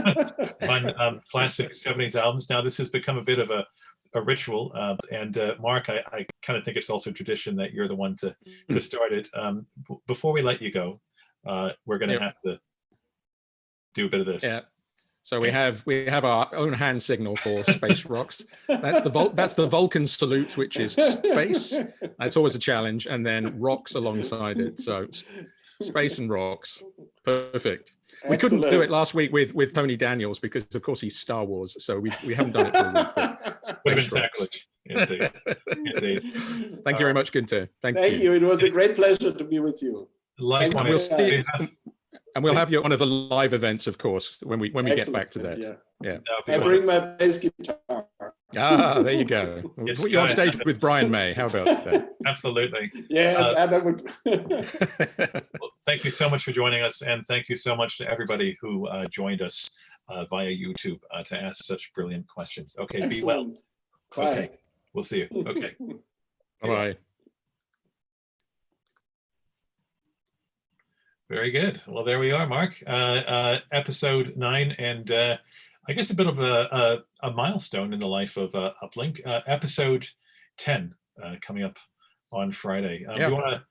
on classic 70s albums. Now, this has become a bit of a a ritual. And Mark, I kind of think it's also tradition that you're the one to start it. Before we let you go, we're going to have to do a bit of this. Yeah. So we have our own hand signal for space rocks. That's the Vulcan salute, which is space. That's always a challenge, and then rocks alongside it. So space and rocks, perfect. Excellent. We couldn't do it last week with Tony Daniels because, of course, he's Star Wars. So we haven't done it for a week. But would have been sacrilege. Indeed. Indeed. Thank you very much, Günther. Thank you. It was a great pleasure to be with you. Likewise. And we'll have you at one of the live events, of course, when we get back to that. Yeah. I bring my bass guitar. Ah, there you go. We'll put you on stage with Brian May. How about that? Absolutely. Yes, that would. Well, thank you so much for joining us, and thank you so much to everybody who joined us via YouTube to ask such brilliant questions. Okay, Excellent. Be well. Bye. Okay, we'll see you. Okay. Bye-bye. Very good. Well, there we are, Mark. Episode 9, and I guess a bit of a milestone in the life of Uplink. Episode 10 coming up on Friday. Do you want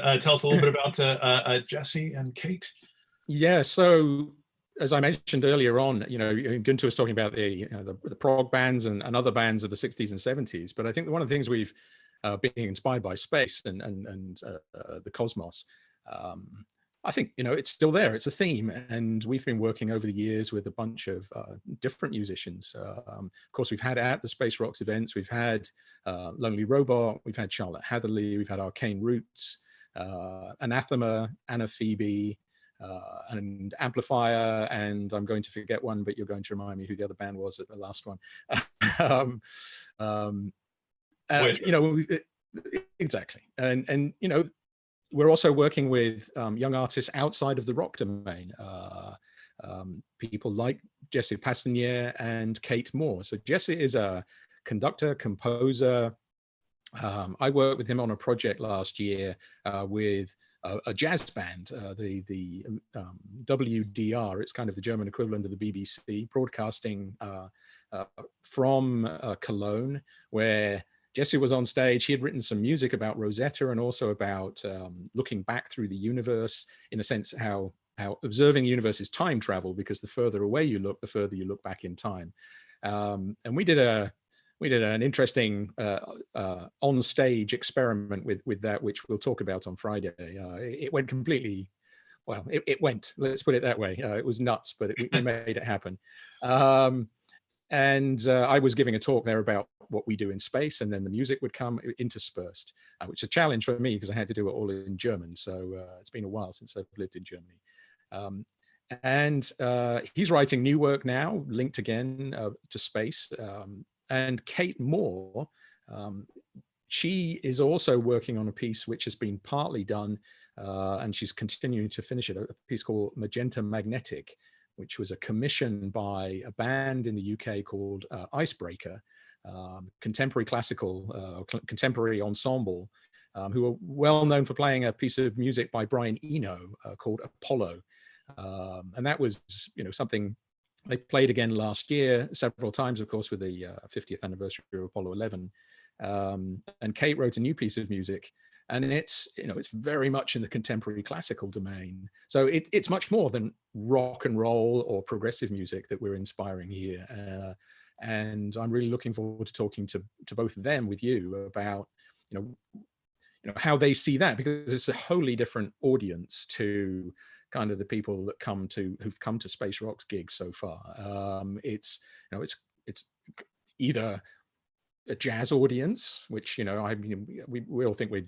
to tell us a little bit about Jesse and Kate? Yeah. So as I mentioned earlier on, Günther was talking about the prog bands and other bands of the 60s and 70s. But I think one of the things we've being inspired by space and the cosmos. I think, it's still there. It's a theme. And we've been working over the years with a bunch of different musicians. Of course, we've had at the Space Rocks events, we've had Lonely Robot, we've had Charlotte Hatherley, we've had Arcane Roots, Anathema, Anna Phoebe, and Amplifier. And I'm going to forget one, but you're going to remind me who the other band was at the last one. Exactly. And we're also working with young artists outside of the rock domain, people like Jesse Passanier and Kate Moore. So Jesse is a conductor, composer. I worked with him on a project last year with a jazz band, the WDR. It's kind of the German equivalent of the BBC, broadcasting from Cologne, where Jesse was on stage. He had written some music about Rosetta and also about looking back through the universe, in a sense, how observing the universe is time travel, because the further away you look, the further you look back in time. And we did an interesting on-stage experiment with that, which we'll talk about on Friday. It went completely, well, it went, let's put it that way. It was nuts, but we made it happen. And I was giving a talk there about what we do in space, and then the music would come interspersed, which is a challenge for me because I had to do it all in German. So it's been a while since I've lived in Germany. And he's writing new work now, linked again to space. And Kate Moore, she is also working on a piece which has been partly done, and she's continuing to finish it, a piece called Magenta Magnetic, which was a commission by a band in the UK called Icebreaker, contemporary classical, contemporary ensemble, who are well known for playing a piece of music by Brian Eno called Apollo. And that was, something they played again last year, several times, of course, with the 50th anniversary of Apollo 11. And Kate wrote a new piece of music, and it's very much in the contemporary classical domain. So it's much more than rock and roll or progressive music that we're inspiring here. And I'm really looking forward to talking to both of them with you about, how they see that, because it's a wholly different audience to kind of the people that who've come to Space Rocks gigs so far. It's either a jazz audience, which we all think we're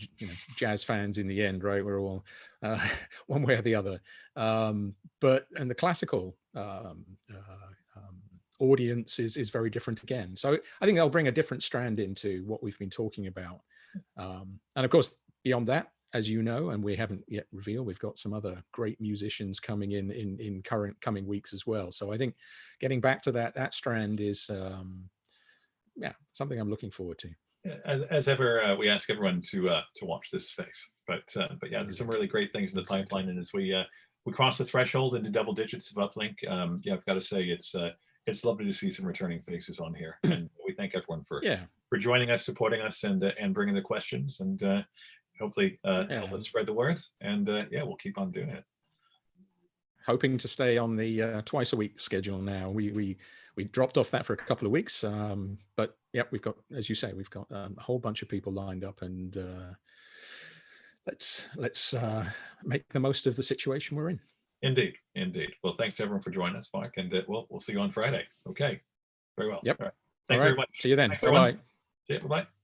jazz fans in the end, right? We're all one way or the other. And the classical audience is very different again. So I think they'll bring a different strand into what we've been talking about. And of course, beyond that, as you know, and we haven't yet revealed, we've got some other great musicians coming in coming weeks as well. So I think getting back to that strand is something I'm looking forward to. As ever, we ask everyone to watch this space. But yeah, there's some really great things in the pipeline, and as we cross the threshold into double digits of uplink, I've got to say it's lovely to see some returning faces on here, and we thank everyone for Yeah. joining us, supporting us, and bringing the questions, and hopefully help us spread the word. And yeah, we'll keep on doing it. Hoping to stay on the twice a week schedule now. We dropped off that for a couple of weeks, but yeah, we've got, as you say, we've got a whole bunch of people lined up, and let's make the most of the situation we're in. Indeed, indeed. Well, thanks everyone for joining us, Mark, and we'll see you on Friday. Okay, very well. Yep. All right. All Thank you right. very much. See you then. Thanks, Bye-bye. See you. Bye-bye.